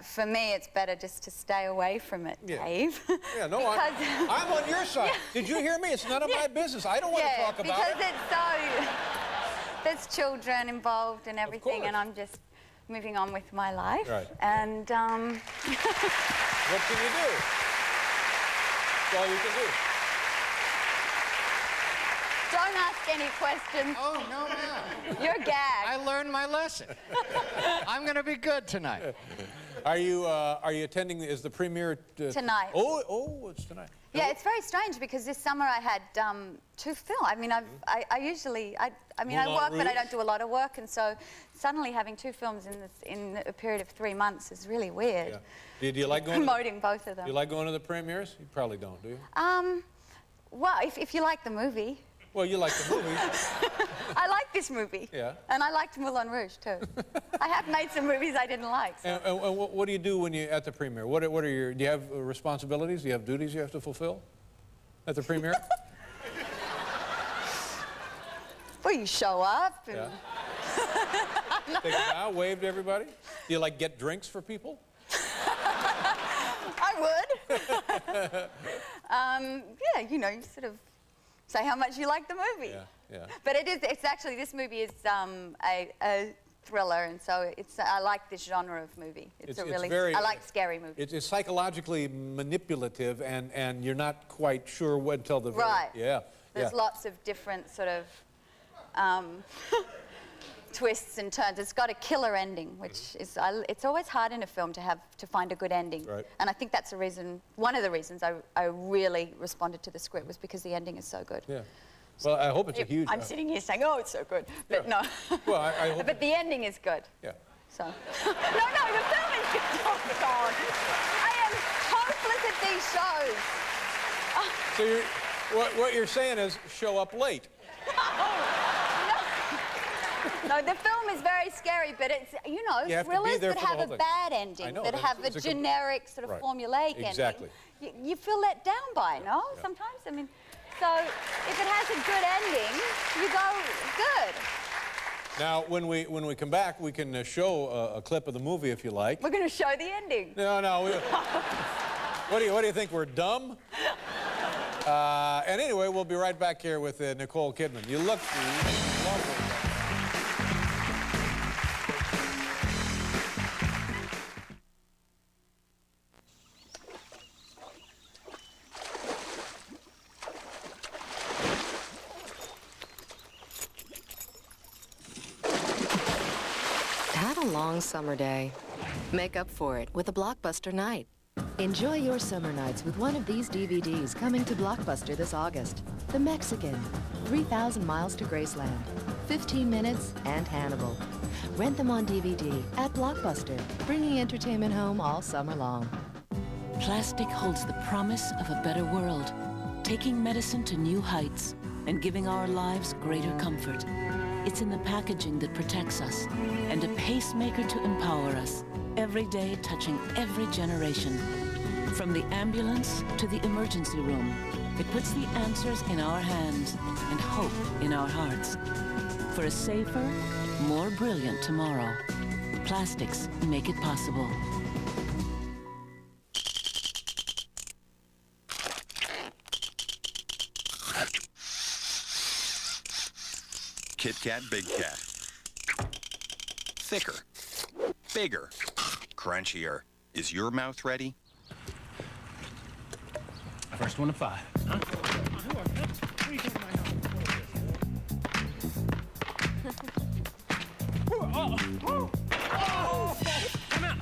For me, it's better just to stay away from it, Dave. Yeah, no, I'm on your side. Did you hear me? It's none of my business. I don't want to talk about it. Because it's so... There's children involved and everything, and I'm just moving on with my life. Right. And, What can you do? That's all you can do. Don't ask any questions. Oh, no, ma'am. You're gagged. I learned my lesson. I'm going to be good tonight. Are you attending? Is the premiere tonight? Oh, it's tonight. Yeah, it's very strange because this summer I had 2 films. I mean, I usually I work, but I don't do a lot of work, and so suddenly having 2 films in a period of 3 months is really weird. Yeah. Do you like going promoting both of them? Do you like going to the premieres? You probably don't, do you? Well, if you like the movie. Well, you like the movie. I like this movie. Yeah. And I liked Moulin Rouge, too. I have made some movies I didn't like. So. And what do you do when you're at the premiere? What are your, do you have responsibilities? Do you have duties you have to fulfill at the premiere? Well, you show up and... Yeah. Take a bow, wave to everybody? Do you, like, get drinks for people? I would. Yeah, you know, you sort of say how much you like the movie. Yeah. But it's actually, this movie is a thriller, and so I like this genre of movie. I like scary movies. It's psychologically manipulative, and you're not quite sure what until the right. Yeah. There's lots of different sort of twists and turns. It's got a killer ending, which is it's always hard in a film to find a good ending. Right. And I think that's one of the reasons I really responded to the script was because the ending is so good. Yeah. Well, I hope it's a huge... I'm sitting here saying, oh, it's so good, but no. Well, I hope... But the ending is good. Yeah. So... no, the film is good. Oh, God. I am hopeless at these shows. So what you're saying is show up late. Oh. No, the film is very scary, but it's, you know, thrillers that have a bad ending, that have a generic sort of formulaic ending. You feel let down by it, no? Sometimes, I mean, so if it has a good ending, you go, good. Now, when we come back, we can show a clip of the movie if you like. We're going to show the ending. No. What do you think? We're dumb? And anyway, we'll be right back here with Nicole Kidman. You look lovely. Had a long summer day. Make up for it with a blockbuster night. Enjoy your summer nights with one of these DVDs coming to Blockbuster this August. The Mexican, 3,000 Miles to Graceland, 15 Minutes, and Hannibal. Rent them on DVD at Blockbuster, bringing entertainment home all summer long. Plastic holds the promise of a better world, taking medicine to new heights and giving our lives greater comfort. It's in the packaging that protects us and a pacemaker to empower us, every day touching every generation. From the ambulance to the emergency room, it puts the answers in our hands and hope in our hearts. For a safer, more brilliant tomorrow, plastics make it possible. Kit Kat, Big Cat. Thicker, bigger, crunchier. Is your mouth ready? First one of 5. Huh? Come out.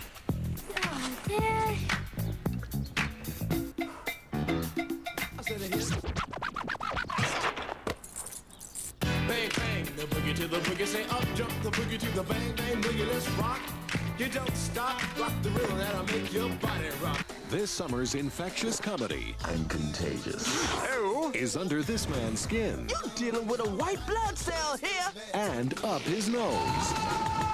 Bang, bang, the boogie to the boogie, say up, jump the boogie to the bang, bang, boogie, let's rock. You don't stop, rock the rhythm that'll make your body rock. This summer's infectious comedy, I'm contagious, is under this man's skin. You're dealing with a white blood cell here. And up his nose.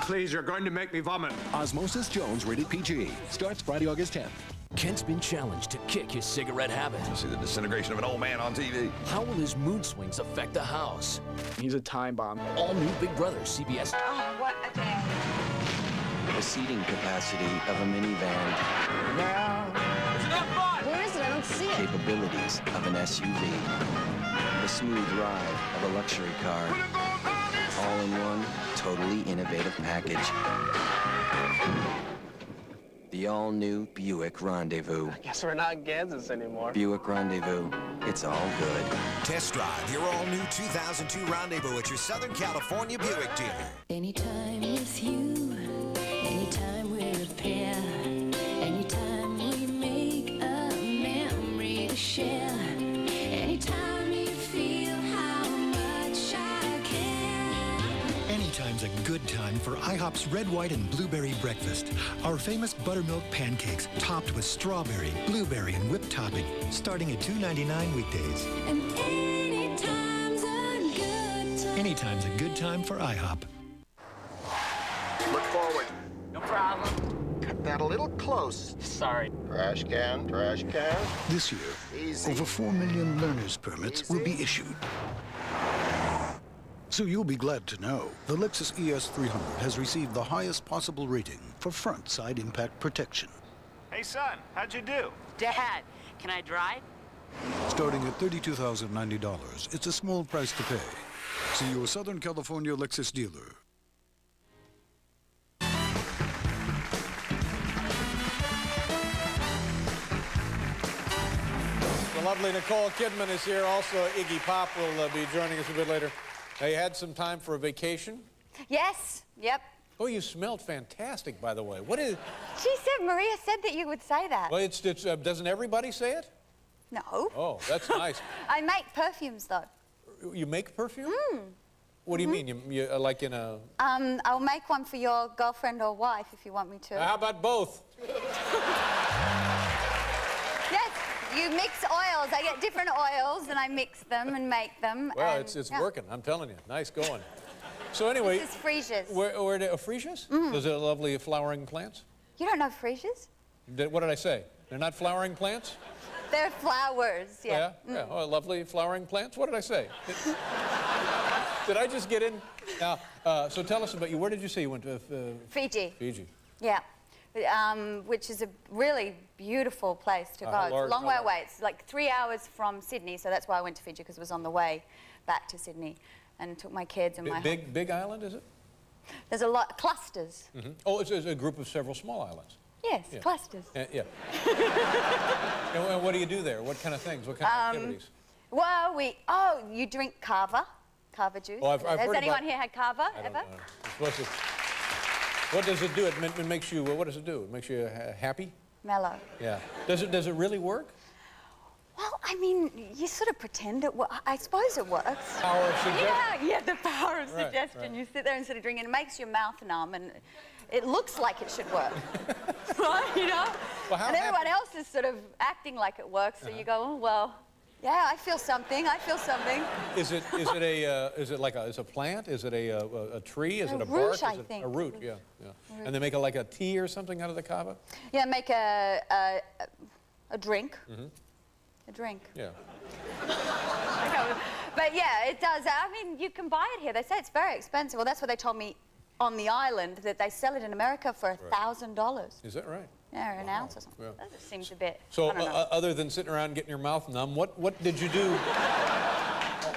Please, you're going to make me vomit. Osmosis Jones, rated PG. Starts Friday, August 10th. Kent's been challenged to kick his cigarette habit. I see the disintegration of an old man on TV. How will his mood swings affect the house? He's a time bomb. All new Big Brother, CBS. Oh, what a day. The seating capacity of a minivan. Where is it? I don't see it. Capabilities of an SUV. The smooth ride of a luxury car. All in one, totally innovative package. The all-new Buick Rendezvous. I guess we're not in Kansas anymore. Buick Rendezvous. It's all good. Test drive your all-new 2002 Rendezvous at your Southern California Buick dealer. Anytime with you, anytime we're a pair, anytime we make a memory to share, anytime you feel how much I care. Anytime's a good time for IHOP's Red, White, and Blueberry Breakfast. Our famous buttermilk pancakes topped with strawberry, blueberry, and whipped topping, starting at $2.99 weekdays. And anytime's a good time. Anytime's a good time for IHOP. Look forward. No problem. Cut that a little close. Sorry. Trash can, trash can. This year, over 4 million learner's permits will be issued. So you'll be glad to know the Lexus ES300 has received the highest possible rating for front side impact protection. Hey, son, how'd you do? Dad, can I drive? Starting at $32,090, it's a small price to pay. See your Southern California Lexus dealer. The lovely Nicole Kidman is here. Also, Iggy Pop will be joining us a bit later. You had some time for a vacation? Yes. Yep. Oh, you smelled fantastic, by the way. What is... She said, Maria said that you would say that. Well, doesn't everybody say it? No. Oh, that's nice. I make perfumes, though. You make perfume? Mm. What do you mean? You like in a... I'll make one for your girlfriend or wife if you want me to. How about both? Yes, you mix oils. I get different oils and I mix them and make them. Well, and, it's working. I'm telling you. Nice going. So anyway... This is freesias. Freesias? Those are lovely flowering plants? You don't know freesias? What did I say? They're not flowering plants? They're flowers, yeah. Yeah? Oh, lovely flowering plants? What did I say? Did I just get in? Now, so tell us about you. Where did you say you went to? Fiji. Fiji. Yeah. Which is a really beautiful place to go. It's a long way away. It's like 3 hours from Sydney, so that's why I went to Fiji, because it was on the way back to Sydney, and took my kids and my big island, is it? There's a lot clusters. Oh, it's a group of several small islands. Yes, clusters. Yeah. And what do you do there? What kind of things? What kind of activities? Well, you drink kava juice. Oh, I've Has heard anyone here had kava ever? What does it do? It makes you. What does it do? It makes you happy. Mellow. Yeah. Does it really work? Well, I mean, you sort of pretend it works. I suppose it works. Power of suggestion. Yeah, the power of suggestion. Right. You sit there and sort of drink it. It makes your mouth numb, and it looks like it should work. Right? You know? Well, and everyone else is sort of acting like it works, so you go, oh, well, yeah, I feel something. I feel something. Is it a plant? Is it a tree? Is it a root, bark? I think. A root, yeah. And they make like a tea or something out of the kava? Yeah, make a drink. A drink. Yeah. But yeah, it does. I mean, you can buy it here. They say it's very expensive. Well, that's what they told me on the island, that they sell it in America for $1,000. Is that right? Yeah, an ounce or something. Yeah. That seems a bit. So, other than sitting around getting your mouth numb, what did you do?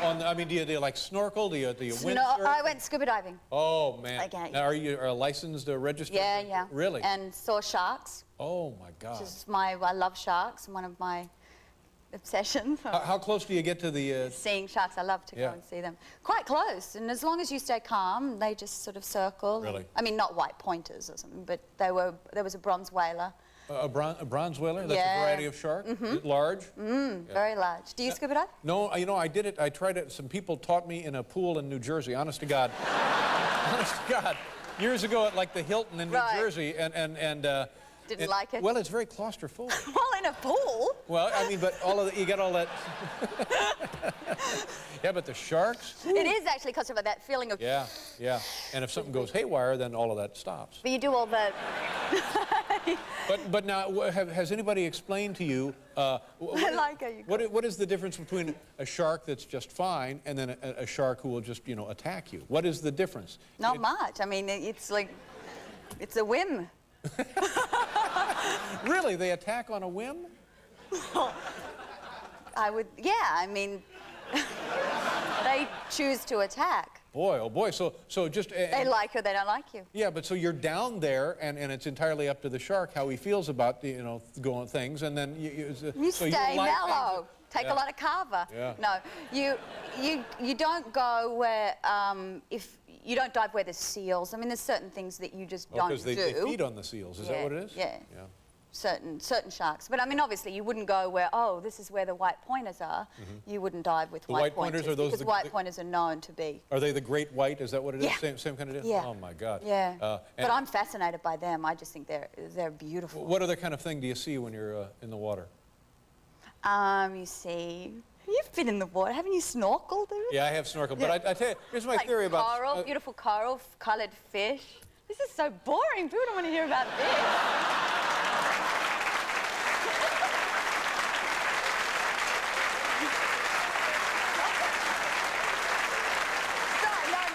I mean, do you like snorkel? Do you windsurf? No, I went scuba diving. Oh man! Okay. Now, are you licensed, registered? Yeah. Really? And saw sharks. Oh my God! Which is I love sharks. One of my obsessions. How close do you get to the... Seeing sharks. I love to go and see them. Quite close, and as long as you stay calm, they just sort of circle. Really? I mean, not white pointers or something, but there was a bronze whaler. A bronze whaler? That's a variety of shark? Large? Very large. Do you scuba dive? No, you know, I did it. I tried it. Some people taught me in a pool in New Jersey, honest to God. Honest to God. Years ago at like the Hilton in New Jersey, and didn't like it? Well, it's very claustrophobic. Well, in a pool? Well, I mean, but you get all that... Yeah, but the sharks... It is actually claustrophobic, that feeling of... Yeah. And if something goes haywire, then all of that stops. But you do all the... But now, has anybody explained to you... what is the difference between a shark that's just fine and then a shark who will just, attack you? What is the difference? Not much. I mean, it's like... It's a whim. Really? They attack on a whim? I mean, they choose to attack. Boy, oh boy, so just... they like you, they don't like you. Yeah, but so you're down there, and it's entirely up to the shark how he feels about, going things, and then... You stay mellow. Take a lot of kava. Yeah. No, you don't go where, if you don't dive where there's seals. I mean, there's certain things that you just don't do. Because they feed on the seals, is that what it is? Yeah. Certain sharks. But I mean, obviously, you wouldn't go where, this is where the white pointers are. You wouldn't dive with white pointers. Are those because white pointers are known to be. Are they the great white? Is that what it is? Yeah. Same kind of deal? Yeah. Oh, my God. Yeah. But I'm fascinated by them. I just think they're beautiful. What other kind of thing do you see when you're in the water? You see... You've been in the water. Haven't you snorkeled? Yeah, I have snorkeled. But I tell you, here's my theory about... Coral, beautiful coral, coloured fish. This is so boring. People don't want to hear about this.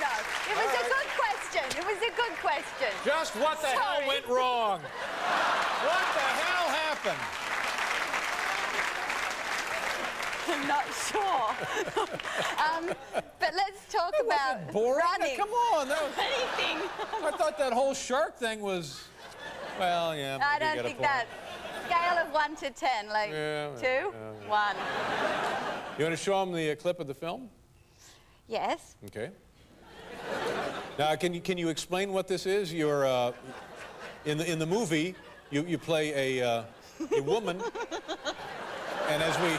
No. It was a good question. It was a good question. Just what the hell went wrong? What the hell happened? I'm not sure. But let's talk about boring. running. Come on. Anything. I thought that whole shark thing was, well, yeah. I don't think that. Scale of 1 to 10, like 2, 1. You want to show them the clip of the film? Yes. Okay. Now, can you explain what this is? You're in the movie. You play a woman, and as we.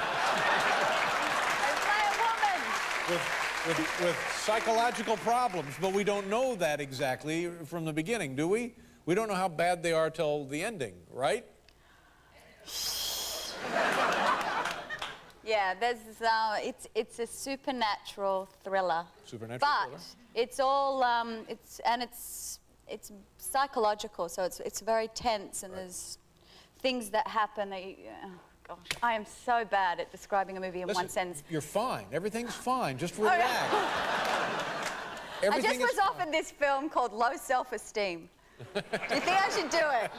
With psychological problems, but we don't know that exactly from the beginning, do we? We don't know how bad they are till the ending, right? Yeah, there's it's a supernatural thriller. Supernatural thriller? But it's all it's psychological, so it's very tense, and there's things that happen that you, gosh, I am so bad at describing a movie in one sentence. You're fine. Everything's fine. Just relax. I just was offered this film called Low Self-Esteem. Do you think I should do it?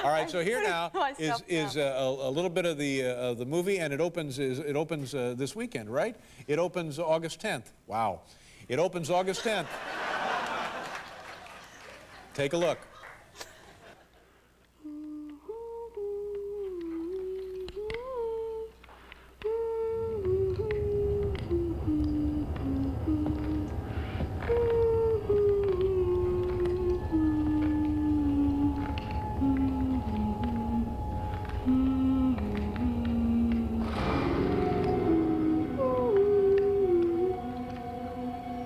All right, so here now is a little bit of the movie, and it opens this weekend, right? It opens August 10th. Wow. It opens August 10th. Take a look.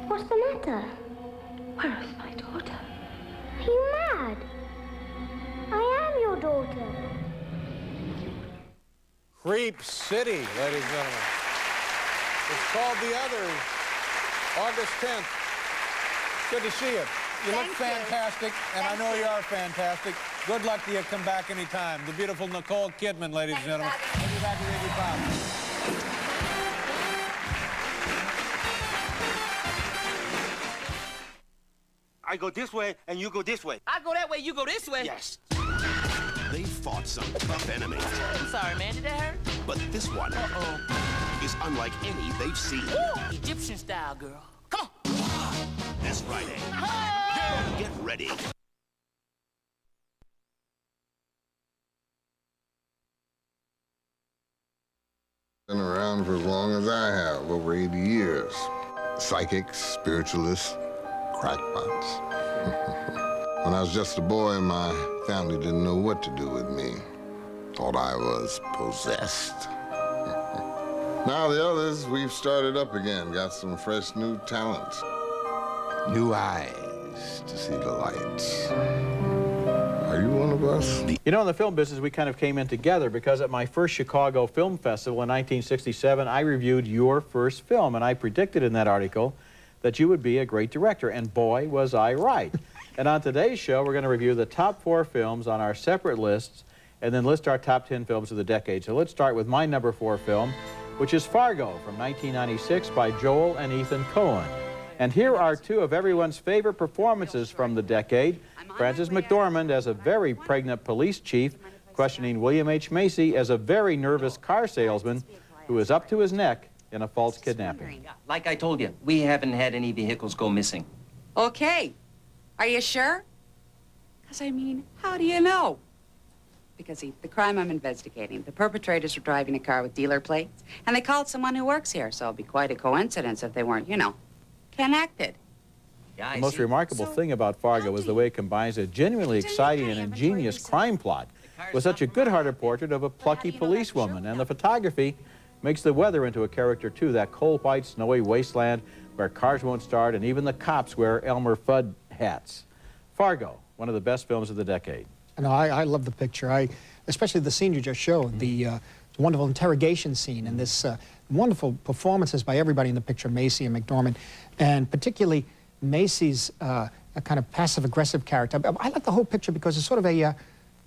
What's the matter? Where is my daughter? Are you mad? I am your daughter. Creep City, ladies and gentlemen. It's called The Others, August 10th. Good to see you. You look fantastic, and I know you are fantastic. Good luck to you. Come back anytime. The beautiful Nicole Kidman, ladies and gentlemen. We'll be back with Iggy Pop. I go this way, and you go this way. I go that way, you go this way. Yes. They fought some tough enemies. I'm sorry, man. Did that hurt? But this one is unlike any they've seen. Woo! Egyptian style, girl. Come on. This Friday. Get ready. Been around for as long as I have, over 80 years. Psychics, spiritualists, crackpots. When I was just a boy, my family didn't know what to do with me. Thought I was possessed. Now the others, we've started up again, got some fresh new talent. New eyes to see the lights. Are you one of us? You know, in the film business, we kind of came in together because at my first Chicago Film Festival in 1967, I reviewed your first film, and I predicted in that article that you would be a great director, and boy, was I right. And on today's show, we're going to review the top 4 films on our separate lists, and then list our top 10 films of the decade. So let's start with my number 4 film, which is Fargo from 1996 by Joel and Ethan Coen. And here are 2 of everyone's favorite performances from the decade. Frances McDormand as a very pregnant police chief, questioning William H. Macy as a very nervous car salesman who is up to his neck in a false kidnapping. Like I told you, we haven't had any vehicles go missing. Okay. Are you sure? Because, I mean, how do you know? Because the crime I'm investigating, the perpetrators were driving a car with dealer plates, and they called someone who works here, so it'd be quite a coincidence if they weren't, you know, connected. The most remarkable thing about Fargo is the way it combines a genuinely exciting and ingenious crime plot with such a good-hearted portrait of a plucky policewoman, and the photography makes the weather into a character, too, that cold, white, snowy wasteland where cars won't start and even the cops wear Elmer Fudd hats. Fargo, one of the best films of the decade. No, I love the picture. Especially the scene you just showed, the wonderful interrogation scene and this wonderful performances by everybody in the picture, Macy and McDormand, and particularly Macy's a kind of passive-aggressive character. I like the whole picture because it's sort of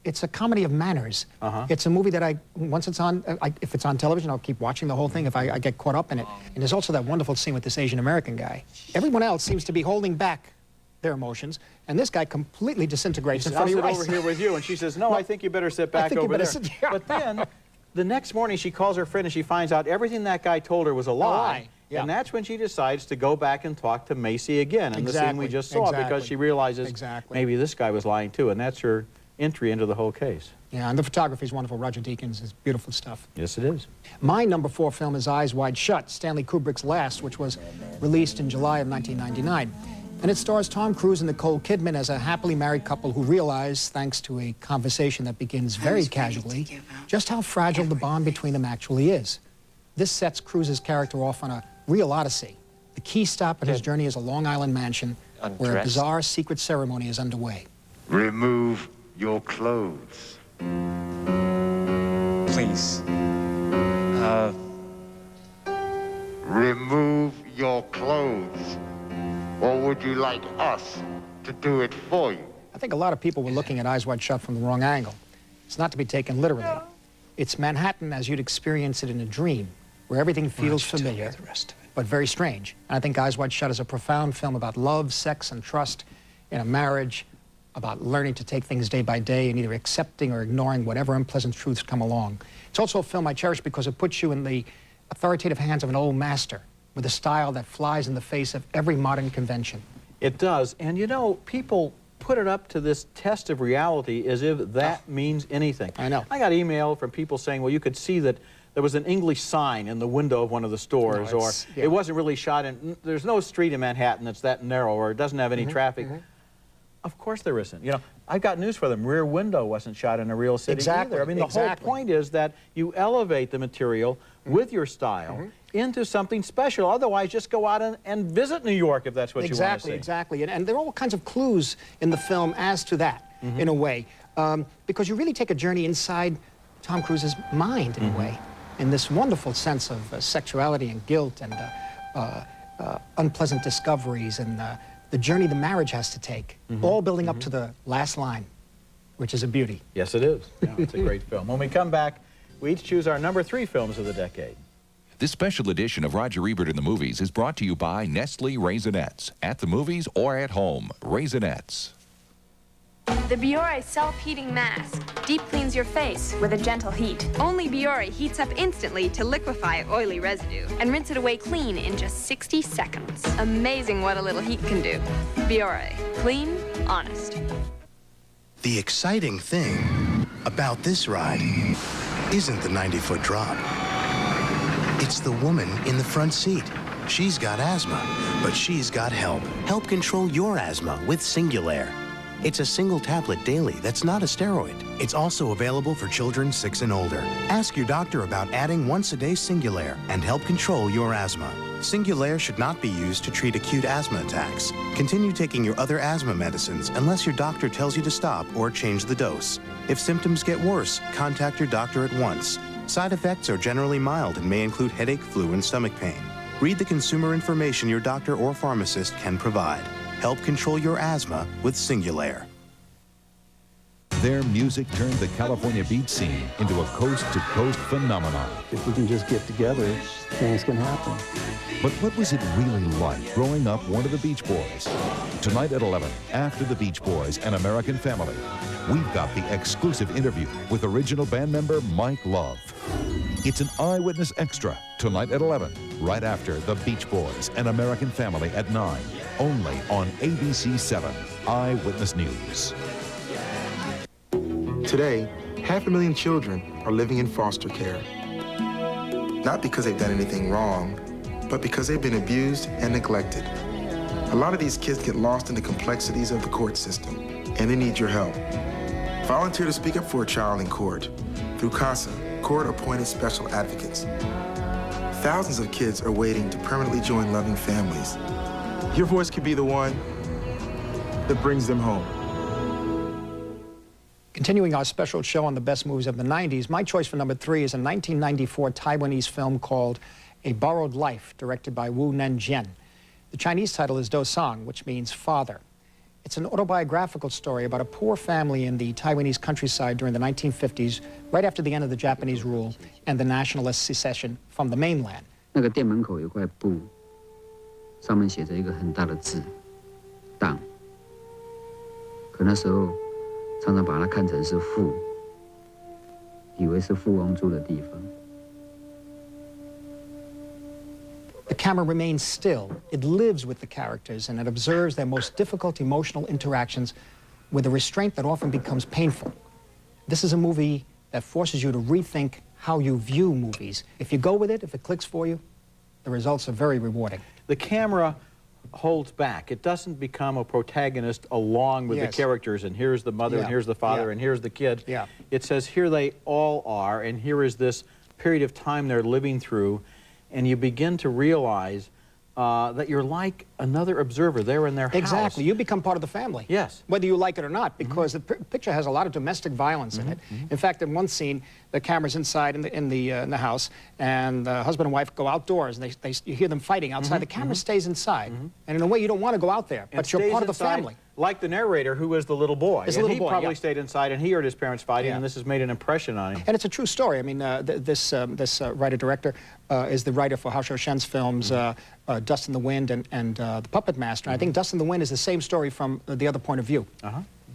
it's a comedy of manners. It's a movie that once it's on, if it's on television, I'll keep watching the whole thing if I get caught up in it. And there's also that wonderful scene with this Asian-American guy. Everyone else seems to be holding back their emotions, and this guy completely disintegrates in front of your eyes. I'll sit over here with you, and she says, no, I think you better sit back over there. But then, the next morning, she calls her friend, and she finds out everything that guy told her was a lie. Yeah. And that's when she decides to go back and talk to Macy again in the scene we just saw, because she realizes maybe this guy was lying too, and that's her entry into the whole case. Yeah, and the photography is wonderful. Roger Deakins is beautiful stuff. Yes, it is. My number 4 film is Eyes Wide Shut, Stanley Kubrick's last, which was released in July of 1999. And it stars Tom Cruise and Nicole Kidman as a happily married couple who realize, thanks to a conversation that begins very casually, just how fragile the bond between them actually is. This sets Cruise's character off on a real odyssey. The key stop in his journey is a Long Island mansion where a bizarre secret ceremony is underway. Remove your clothes. please. Remove your clothes. Or would you like us to do it for you? I think a lot of people were looking at Eyes Wide Shut from the wrong angle. It's not to be taken literally. It's Manhattan as you'd experience it in a dream, where everything feels familiar, but very strange. And I think Eyes Wide Shut is a profound film about love, sex, and trust in a marriage, about learning to take things day by day and either accepting or ignoring whatever unpleasant truths come along. It's also a film I cherish because it puts you in the authoritative hands of an old master with a style that flies in the face of every modern convention. It does, and you know, people put it up to this test of reality as if that means anything. I know. I got email from people saying, well, you could see that there was an English sign in the window of one of the stores, or it wasn't really shot in, there's no street in Manhattan that's that narrow, or it doesn't have any traffic. Of course there isn't. You know, I've got news for them. Rear Window wasn't shot in a real city either. I mean, the whole point is that you elevate the material with your style into something special. Otherwise, just go out and visit New York if that's what you want to see. Exactly. And there are all kinds of clues in the film as to that, in a way, because you really take a journey inside Tom Cruise's mind, in a way, in this wonderful sense of sexuality and guilt and unpleasant discoveries and the journey the marriage has to take, all building up to the last line, which is a beauty. Yes, it is. Yeah, it's a great film. When we come back, we each choose our number 3 films of the decade. This special edition of Roger Ebert in the Movies is brought to you by Nestle Raisinets. At the movies or at home, Raisinets. The Biore self-heating mask deep cleans your face with a gentle heat. Only Biore heats up instantly to liquefy oily residue and rinse it away clean in just 60 seconds. Amazing what a little heat can do. Biore. Clean, honest. The exciting thing about this ride isn't the 90-foot drop. It's the woman in the front seat. She's got asthma, but she's got help. Help control your asthma with Singulair. It's a single tablet daily that's not a steroid. It's also available for children 6 and older. Ask your doctor about adding once-a-day Singulair and help control your asthma. Singulair should not be used to treat acute asthma attacks. Continue taking your other asthma medicines unless your doctor tells you to stop or change the dose. If symptoms get worse, contact your doctor at once. Side effects are generally mild and may include headache, flu, and stomach pain. Read the consumer information your doctor or pharmacist can provide. Help control your asthma with Singulair. Their music turned the California beat scene into a coast-to-coast phenomenon. If we can just get together, things can happen. But what was it really like growing up one of the Beach Boys? Tonight at 11, after the Beach Boys, An American Family, we've got the exclusive interview with original band member Mike Love. It's an Eyewitness Extra, tonight at 11, right after the Beach Boys, An American Family at 9, only on ABC 7, Eyewitness News. Today, 500,000 children are living in foster care. Not because they've done anything wrong, but because they've been abused and neglected. A lot of these kids get lost in the complexities of the court system, and they need your help. Volunteer to speak up for a child in court through CASA, court-appointed special advocates. Thousands of kids are waiting to permanently join loving families. Your voice could be the one that brings them home. Continuing our special show on the best movies of the 90s, my choice for number 3 is a 1994 Taiwanese film called A Borrowed Life, directed by Wu Nanjian. The Chinese title is Do Sang, which means father. It's an autobiographical story about a poor family in the Taiwanese countryside during the 1950s, right after the end of the Japanese rule and the nationalist secession from the mainland. 那个店门口有块布，上面写着一个很大的字“党”。可那时候常常把它看成是富，以为是富翁住的地方。 The camera remains still. It lives with the characters, and it observes their most difficult emotional interactions with a restraint that often becomes painful. This is a movie that forces you to rethink how you view movies. If you go with it, if it clicks for you, the results are very rewarding. The camera holds back. It doesn't become a protagonist along with the characters, and here's the mother, and here's the father, and here's the kid. It says here they all are, and here is this period of time they're living through, and you begin to realize that you're like another observer there in their house. Exactly. You become part of the family. Yes. Whether you like it or not, because the picture has a lot of domestic violence in it. In fact, in one scene, the camera's inside in the house, and the husband and wife go outdoors, and you hear them fighting outside. The camera stays inside. And in a way, you don't want to go out there, but you're part of the family. Like the narrator, who was the little boy. Is the little boy, he probably stayed inside, and he heard his parents fighting, and this has made an impression on him. And it's a true story. I mean, this writer-director is the writer for Hao Shou-shen's films, Dust in the Wind and The Puppet Master. And I think Dust in the Wind is the same story from the other point of view.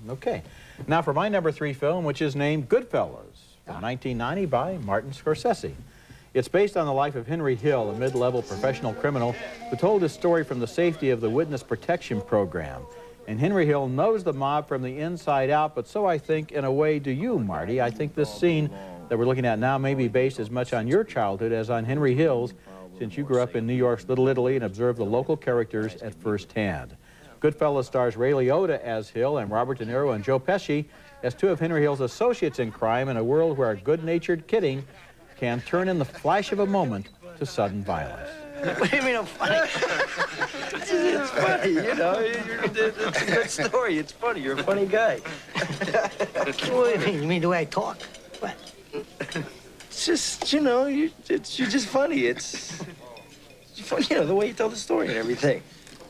Okay. Now for my number 3 film, which is named Goodfellas, from 1990 by Martin Scorsese. It's based on the life of Henry Hill, a mid-level professional criminal who told his story from the safety of the Witness Protection Program. And Henry Hill knows the mob from the inside out, but so I think, in a way, do you, Marty. I think this scene that we're looking at now may be based as much on your childhood as on Henry Hill's, since you grew up in New York's Little Italy and observed the local characters at first hand. Goodfellas stars Ray Liotta as Hill and Robert De Niro and Joe Pesci as 2 of Henry Hill's associates in crime in a world where good-natured kidding can turn in the flash of a moment to sudden violence. What do you mean I'm funny? It's funny, you know. It's a good story. It's funny. You're a funny guy. What do you mean? You mean the way I talk? What? It's just, you know, you're just funny. It's funny, you know, the way you tell the story and everything.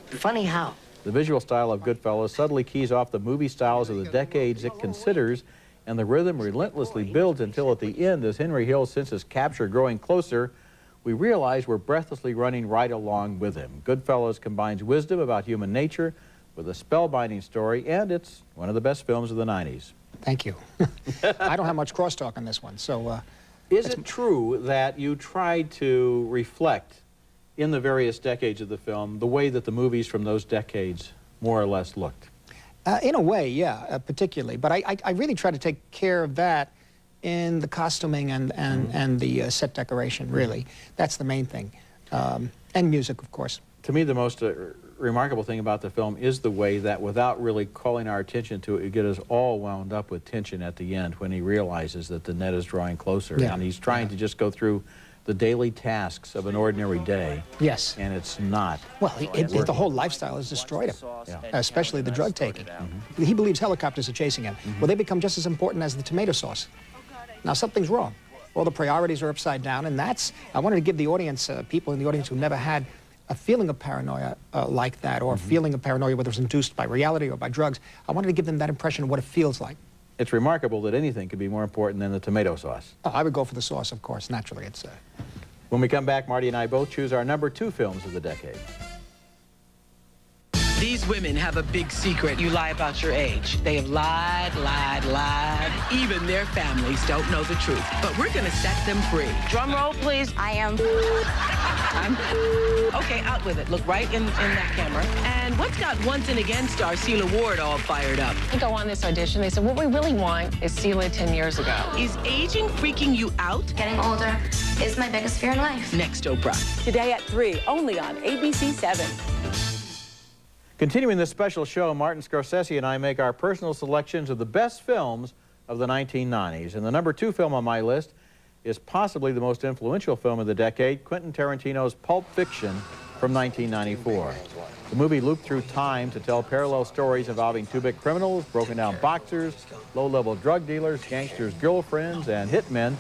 Funny how? The visual style of Goodfellas subtly keys off the movie styles of the decades it considers, and the rhythm relentlessly builds until at the end, as Henry Hill senses capture growing closer, we realize we're breathlessly running right along with him. Goodfellas combines wisdom about human nature with a spellbinding story, and it's one of the best films of the 90s. Thank you. I don't have much crosstalk on this one, so... Is it true that you tried to reflect in the various decades of the film the way that the movies from those decades more or less looked? In a way, yeah, particularly. But I really try to take care of that in the costuming and the set decoration, really. That's the main thing. And music, of course. To me, the most remarkable thing about the film is the way that, without really calling our attention to it, you get us all wound up with tension at the end when he realizes that the net is drawing closer. Yeah. And he's trying to just go through the daily tasks of an ordinary day. Yes. And it's not. Well, the whole lifestyle has destroyed him, especially the drug taking. He believes helicopters are chasing him. Well, they become just as important as the tomato sauce. Now, something's wrong. All the priorities are upside down, and that's, I wanted to give the audience, people in the audience who never had a feeling of paranoia like that, or a feeling of paranoia whether it was induced by reality or by drugs. I wanted to give them that impression of what it feels like. It's remarkable that anything could be more important than the tomato sauce. Oh, I would go for the sauce, of course, naturally. It's, When we come back, Marty and I both choose our number 2 films of the decade. These women have a big secret. You lie about your age. They have lied, lied, lied. Even their families don't know the truth. But we're gonna set them free. Drum roll, please. I am. Okay, out with it. Look right in that camera. And what's got Once and Again star Celia Ward all fired up? I go on this audition. They said, what we really want is Celia 10 years ago. Is aging freaking you out? Getting older is my biggest fear in life. Next, Oprah. Today at 3, only on ABC 7. Continuing this special show, Martin Scorsese and I make our personal selections of the best films of the 1990s. And the number 2 film on my list is possibly the most influential film of the decade, Quentin Tarantino's Pulp Fiction from 1994. The movie looped through time to tell parallel stories involving 2 big criminals, broken-down boxers, low-level drug dealers, gangsters' girlfriends, and hitmen,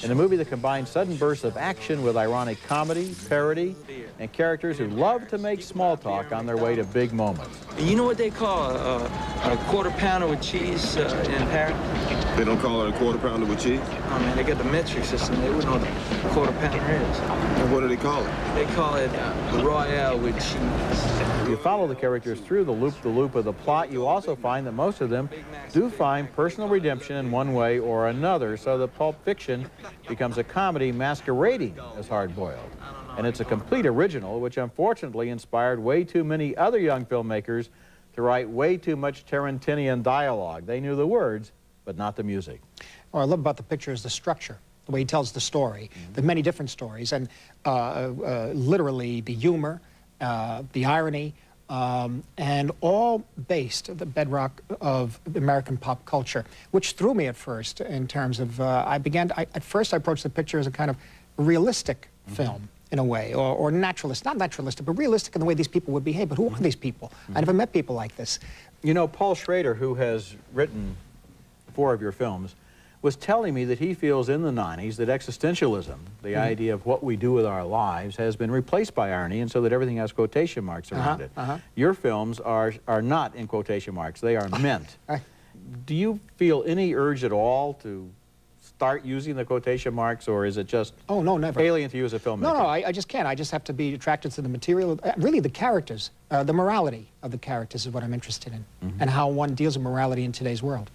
in a movie that combines sudden bursts of action with ironic comedy, parody, and characters who love to make small talk on their way to big moments. You know what they call a quarter pounder with cheese in Paris? They don't call it a quarter pounder with cheese? Oh, man, they got the metric system. They wouldn't know what a quarter pounder is. And what do they call it? They call it the Royale with cheese. If you follow the characters through the loop of the plot, you also find that most of them do find personal redemption in one way or another, so that Pulp Fiction becomes a comedy masquerading as hard-boiled. And it's a complete original, which unfortunately inspired way too many other young filmmakers to write way too much Tarantinian dialogue. They knew the words, but not the music. What I love about the picture is the structure, the way he tells the story, the many different stories, and literally the humor, the irony, and all based on the bedrock of American pop culture, which threw me at first in terms of, at first I approached the picture as a kind of realistic film, in a way, or naturalist, not naturalistic, but realistic in the way these people would behave. But who are these people? I never met people like this. You know, Paul Schrader, who has written 4 of your films, was telling me that he feels in the 90s that existentialism, the idea of what we do with our lives, has been replaced by irony, and so that everything has quotation marks around it. Your films are not in quotation marks. They are meant. Do you feel any urge at all to start using the quotation marks, or is it just never. alien to you as a filmmaker? No, I just can't. I just have to be attracted to the material, really the characters. The morality of the characters is what I'm interested in, and how one deals with morality in today's world.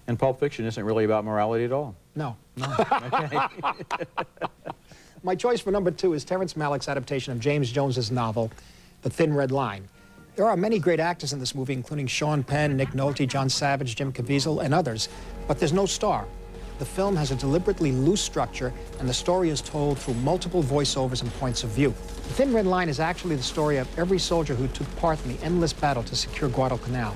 And Pulp Fiction isn't really about morality at all. No. Okay. My choice for number 2 is Terrence Malick's adaptation of James Jones's novel, The Thin Red Line. There are many great actors in this movie, including Sean Penn, Nick Nolte, John Savage, Jim Caviezel, and others, but there's no star. The film has a deliberately loose structure, and the story is told through multiple voiceovers and points of view. The Thin Red Line is actually the story of every soldier who took part in the endless battle to secure Guadalcanal.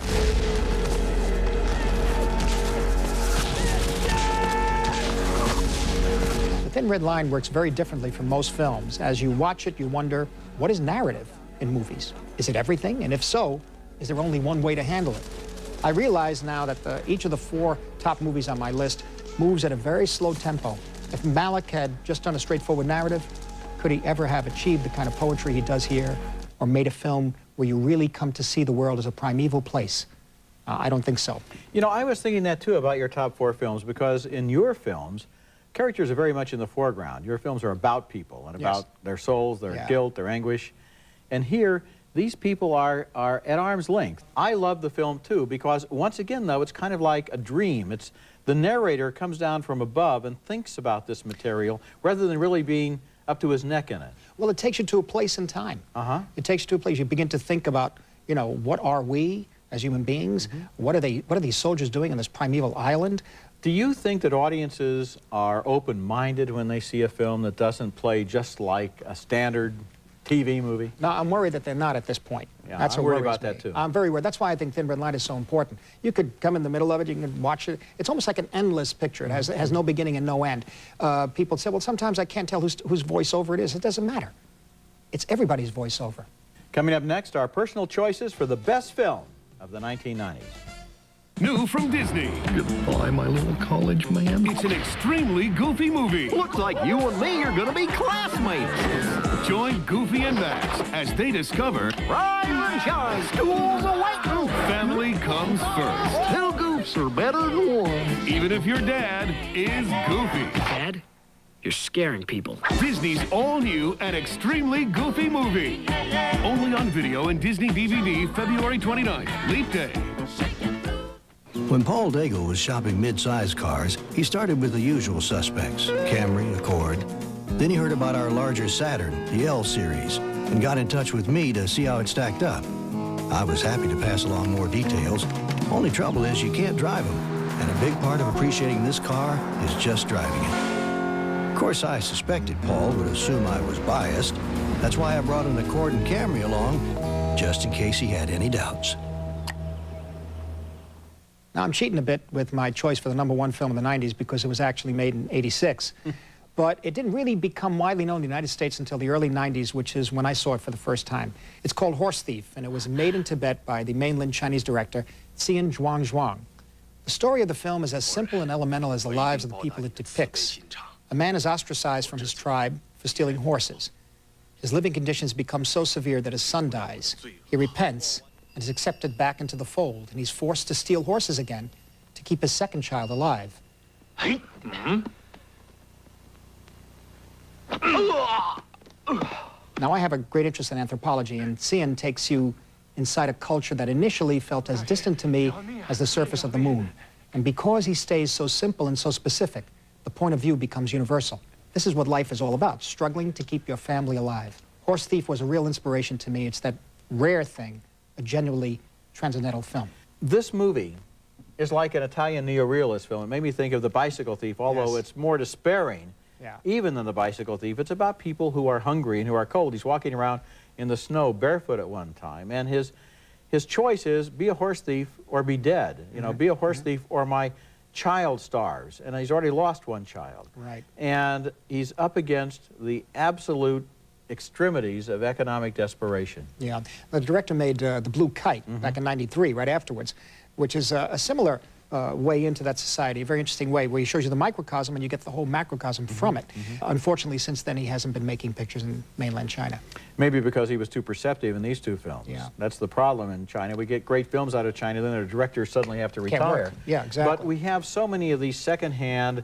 The Thin Red Line works very differently from most films. As you watch it, you wonder, what is narrative in movies? Is it everything? And if so, is there only one way to handle it? I realize now that each of the 4 top movies on my list moves at a very slow tempo. If Malick had just done a straightforward narrative, could he ever have achieved the kind of poetry he does here, or made a film where you really come to see the world as a primeval place? I don't think so. You know, I was thinking that too about your top 4 films, because in your films, characters are very much in the foreground. Your films are about people and about their souls, their guilt, their anguish. And here, these people are at arm's length. I love the film too, because once again, though, it's kind of like a dream. It's the narrator comes down from above and thinks about this material rather than really being up to his neck in it. Well, it takes you to a place in time. It takes you to a place. You begin to think about, you know, what are we as human beings? What are these soldiers doing on this primeval island? Do you think that audiences are open-minded when they see a film that doesn't play just like a standard TV movie? No, I'm worried that they're not at this point. Yeah, That's I'm what worried worries about that too. I'm very worried. That's why I think Thin Red Line is so important. You could come in the middle of it, you can watch it. It's almost like an endless picture. It has no beginning and no end. People say, well, sometimes I can't tell whose voiceover it is. It doesn't matter. It's everybody's voiceover. Coming up next, our personal choices for the best film of the 1990s. New from Disney. Goodbye, my little college man. It's an extremely goofy movie. Looks like you and me are gonna be classmates. Join Goofy and Max as they discover Rise and shine, school's awaiting. family comes first. 2 goofs are better than 1. Even if your dad is goofy. Dad, you're scaring people. Disney's all-new and extremely goofy movie. Only on video and Disney DVD February 29th, Leap Day. When Paul Daigle was shopping mid-size cars, he started with the usual suspects, Camry, Accord. Then he heard about our larger Saturn, the L Series, and got in touch with me to see how it stacked up. I was happy to pass along more details. Only trouble is you can't drive them, and a big part of appreciating this car is just driving it. Of course, I suspected Paul would assume I was biased. That's why I brought an Accord and Camry along, just in case he had any doubts. Now, I'm cheating a bit with my choice for the #1 film in the 90s because it was actually made in '86. But it didn't really become widely known in the United States until the early 90s, which is when I saw it for the first time. It's called Horse Thief, and it was made in Tibet by the mainland Chinese director, Xian Zhuangzhuang. The story of the film is as simple and elemental as the lives of the people it depicts. A man is ostracized from his tribe for stealing horses. His living conditions become so severe that his son dies. He repents and is accepted back into the fold, and he's forced to steal horses again to keep his second child alive. Now, I have a great interest in anthropology, and Xian takes you inside a culture that initially felt as distant to me as the surface of the moon. And because he stays so simple and so specific, the point of view becomes universal. This is what life is all about, struggling to keep your family alive. Horse Thief was a real inspiration to me. It's that rare thing, a genuinely transcendental film. This movie is like an Italian neorealist film. It made me think of The Bicycle Thief, although it's more despairing even than The Bicycle Thief. It's about people who are hungry and who are cold. He's walking around in the snow barefoot at one time, and his choice is be a horse thief or be dead. You know, be a horse thief or my child starves, and he's already lost one child. Right. And he's up against the absolute extremities of economic desperation. Yeah, the director made The Blue Kite back in '93, right afterwards, which is a similar way into that society, a very interesting way, where he shows you the microcosm and you get the whole macrocosm from it. Unfortunately, since then, he hasn't been making pictures in mainland China. Maybe because he was too perceptive in these two films. Yeah. That's the problem in China. We get great films out of China, then the directors suddenly have to retire. Can't work. Yeah, exactly. But we have so many of these secondhand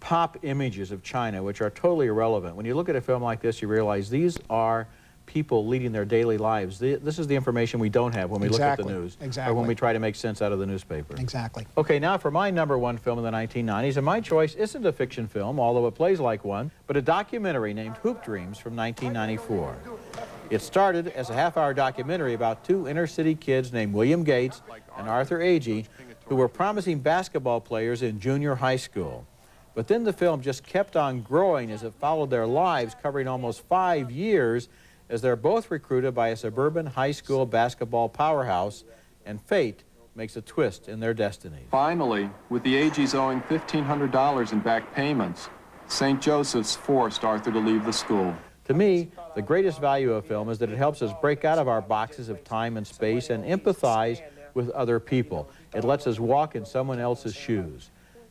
pop images of China, which are totally irrelevant. When you look at a film like this, you realize these are people leading their daily lives. This is the information we don't have when we look at the news. Or when we try to make sense out of the newspaper. Exactly. Okay, now for my #1 film in the 1990s, and my choice isn't a fiction film, although it plays like one, but a documentary named Hoop Dreams from 1994. It started as a half-hour documentary about two inner-city kids named William Gates and Arthur Agee, who were promising basketball players in junior high school. But then the film just kept on growing as it followed their lives, covering almost 5 years, as they're both recruited by a suburban high school basketball powerhouse, and fate makes a twist in their destinies. Finally, with the Agees owing $1,500 in back payments, St. Joseph's forced Arthur to leave the school. To me, the greatest value of film is that it helps us break out of our boxes of time and space and empathize with other people. It lets us walk in someone else's shoes.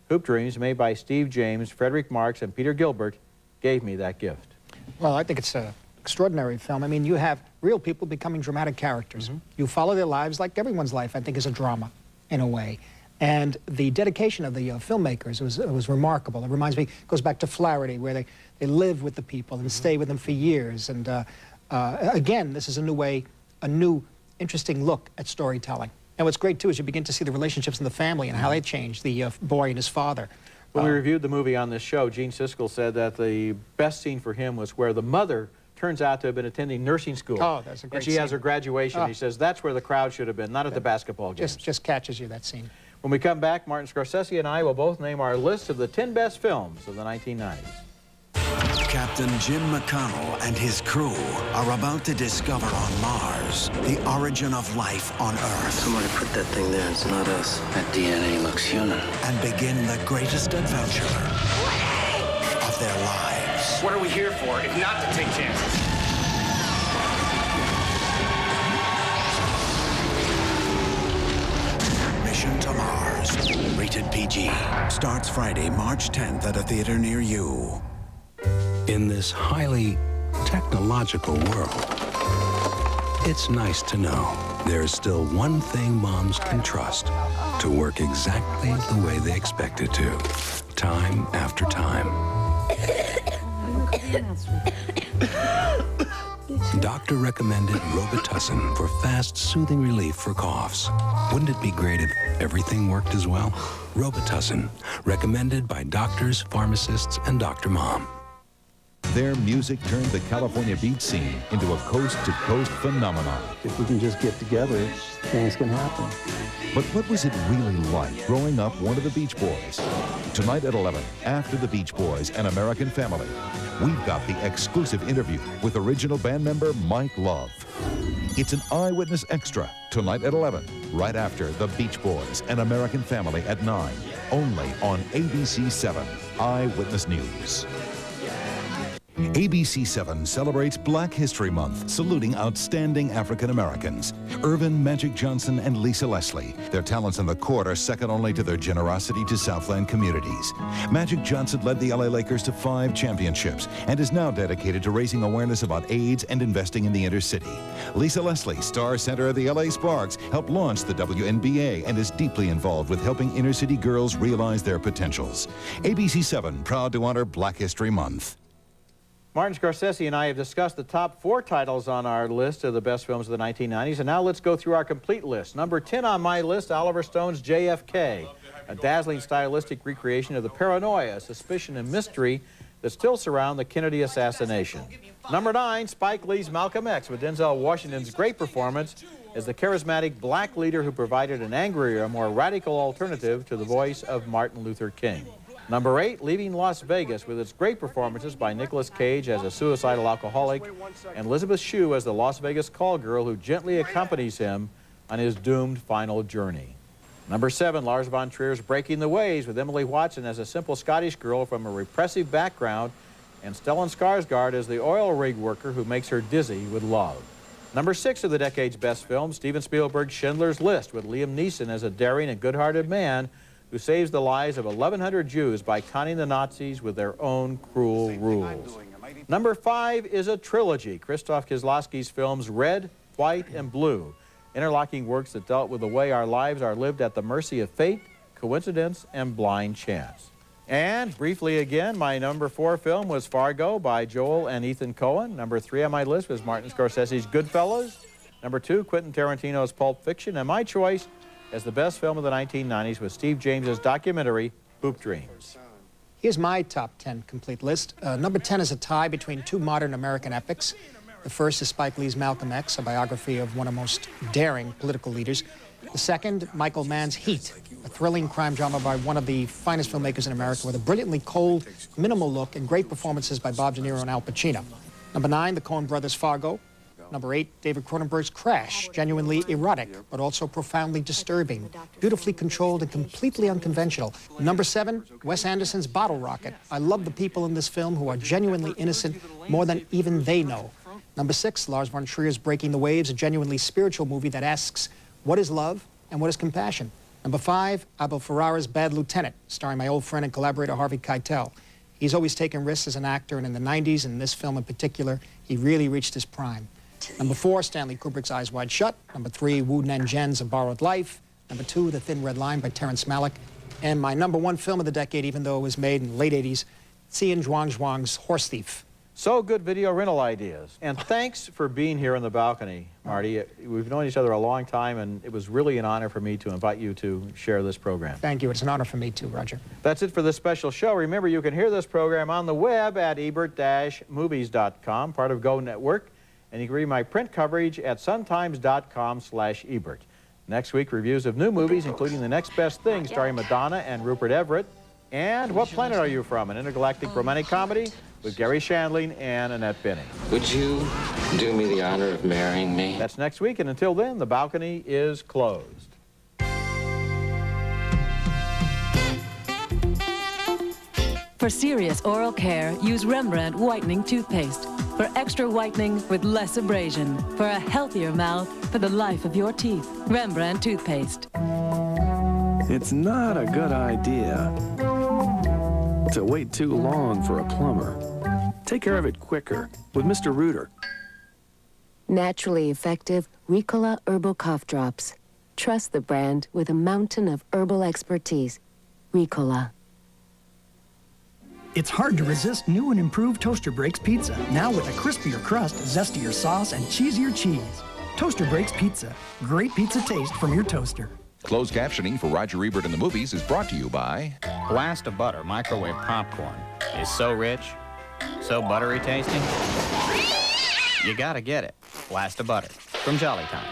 Hoop Dreams, made by Steve James, Frederick Marks, and Peter Gilbert, gave me that gift. Well, I think it's an extraordinary film. I mean, you have real people becoming dramatic characters. You follow their lives like everyone's life, I think, is a drama, in a way. And the dedication of the filmmakers was remarkable. It reminds me, it goes back to Flaherty, where they live with the people and stay with them for years. And again, this is a new way, a new, interesting look at storytelling. And what's great, too, is you begin to see the relationships in the family and how they change, the boy and his father. When we reviewed the movie on this show, Gene Siskel said that the best scene for him was where the mother turns out to have been attending nursing school. Oh, that's a great And she scene. has her graduation. Oh. He says that's where the crowd should have been, not at the basketball games. Just catches you, that scene. When we come back, Martin Scorsese and I will both name our list of the 10 best films of the 1990s. Captain Jim McConnell and his crew are about to discover on Mars the origin of life on Earth. Somebody put that thing there, it's not us. That DNA looks human. And begin the greatest adventure of their lives. What are we here for, if not to take chances? Mission to Mars, rated PG. Starts Friday, March 10th at a theater near you. In this highly technological world, it's nice to know there's still one thing moms can trust to work exactly the way they expect it to, time after time. Doctor recommended Robitussin for fast, soothing relief for coughs. Wouldn't it be great if everything worked as well? Robitussin, recommended by doctors, pharmacists, and Dr. Mom. Their music turned the California beach scene into a coast-to-coast phenomenon. If we can just get together, things can happen. But what was it really like growing up one of the Beach Boys? Tonight at 11, after the Beach Boys, An American Family, we've got the exclusive interview with original band member Mike Love. It's an Eyewitness Extra, tonight at 11, right after the Beach Boys, An American Family at 9, only on ABC 7, Eyewitness News. ABC 7 celebrates Black History Month, saluting outstanding African Americans. Irvin, Magic Johnson, and Lisa Leslie. Their talents on the court are second only to their generosity to Southland communities. Magic Johnson led the LA Lakers to 5 championships and is now dedicated to raising awareness about AIDS and investing in the inner city. Lisa Leslie, star center of the LA Sparks, helped launch the WNBA and is deeply involved with helping inner city girls realize their potentials. ABC 7, proud to honor Black History Month. Martin Scorsese and I have discussed the top 4 titles on our list of the best films of the 1990s, and now let's go through our complete list. Number 10 on my list, Oliver Stone's JFK, a dazzling stylistic recreation of the paranoia, suspicion, and mystery that still surround the Kennedy assassination. Number 9, Spike Lee's Malcolm X, with Denzel Washington's great performance as the charismatic black leader who provided an angrier, more radical alternative to the voice of Martin Luther King. Number 8, Leaving Las Vegas, with its great performances by Nicolas Cage as a suicidal alcoholic and Elizabeth Shue as the Las Vegas call girl who gently accompanies him on his doomed final journey. Number 7, Lars von Trier's Breaking the Waves, with Emily Watson as a simple Scottish girl from a repressive background and Stellan Skarsgård as the oil rig worker who makes her dizzy with love. Number 6 of the decade's best films, Steven Spielberg's Schindler's List, with Liam Neeson as a daring and good-hearted man who saves the lives of 1,100 Jews by conning the Nazis with their own cruel rules. Number 5 is a trilogy, Krzysztof Kieślowski's films Red, White, and Blue, interlocking works that dealt with the way our lives are lived at the mercy of fate, coincidence, and blind chance. And briefly again, my number 4 film was Fargo by Joel and Ethan Coen. Number 3 on my list was Martin Scorsese's Goodfellas. Number 2, Quentin Tarantino's Pulp Fiction. And my choice as the best film of the 1990s was Steve James's documentary, Hoop Dreams. Here's my top 10 complete list. Number 10 is a tie between 2 modern American epics. The first is Spike Lee's Malcolm X, a biography of one of the most daring political leaders. The second, Michael Mann's Heat, a thrilling crime drama by one of the finest filmmakers in America with a brilliantly cold, minimal look and great performances by Bob De Niro and Al Pacino. Number 9, the Coen brothers' Fargo. Number 8, David Cronenberg's Crash, genuinely erotic, but also profoundly disturbing, beautifully controlled and completely unconventional. Number 7, Wes Anderson's Bottle Rocket. I love the people in this film who are genuinely innocent more than even they know. Number 6, Lars von Trier's Breaking the Waves, a genuinely spiritual movie that asks, what is love and what is compassion? Number 5, Abel Ferrara's Bad Lieutenant, starring my old friend and collaborator Harvey Keitel. He's always taken risks as an actor, and in the 90s, and in this film in particular, he really reached his prime. Number 4, Stanley Kubrick's Eyes Wide Shut. Number 3, Wu Nanjian's A Borrowed Life. Number 2, The Thin Red Line by Terrence Malick. And my number 1 film of the decade, even though it was made in the late 80s, Xian Zhuang's Horse Thief. So good video rental ideas. And thanks for being here on the balcony, Marty. We've known each other a long time, and it was really an honor for me to invite you to share this program. Thank you. It's an honor for me too, Roger. That's it for this special show. Remember, you can hear this program on the web at ebert-movies.com, part of Go Network, and you can read my print coverage at suntimes.com/Ebert. Next week, reviews of new movies, including The Next Best Thing, starring Madonna and Rupert Everett, and What Planet Are You From?, an intergalactic romantic comedy with Gary Shandling and Annette Bening. Would you do me the honor of marrying me? That's next week, and until then, the balcony is closed. For serious oral care, use Rembrandt Whitening Toothpaste. For extra whitening with less abrasion. For a healthier mouth, for the life of your teeth. Rembrandt Toothpaste. It's not a good idea to wait too long for a plumber. Take care of it quicker with Mr. Rooter. Naturally effective Ricola Herbal Cough Drops. Trust the brand with a mountain of herbal expertise. Ricola. It's hard to resist new and improved Toaster Breaks Pizza, now with a crispier crust, zestier sauce, and cheesier cheese. Toaster Breaks Pizza. Great pizza taste from your toaster. Closed captioning for Roger Ebert in the Movies is brought to you by Blast of Butter microwave popcorn is so rich, so buttery tasting. You gotta get it. Blast of Butter from Jolly Time.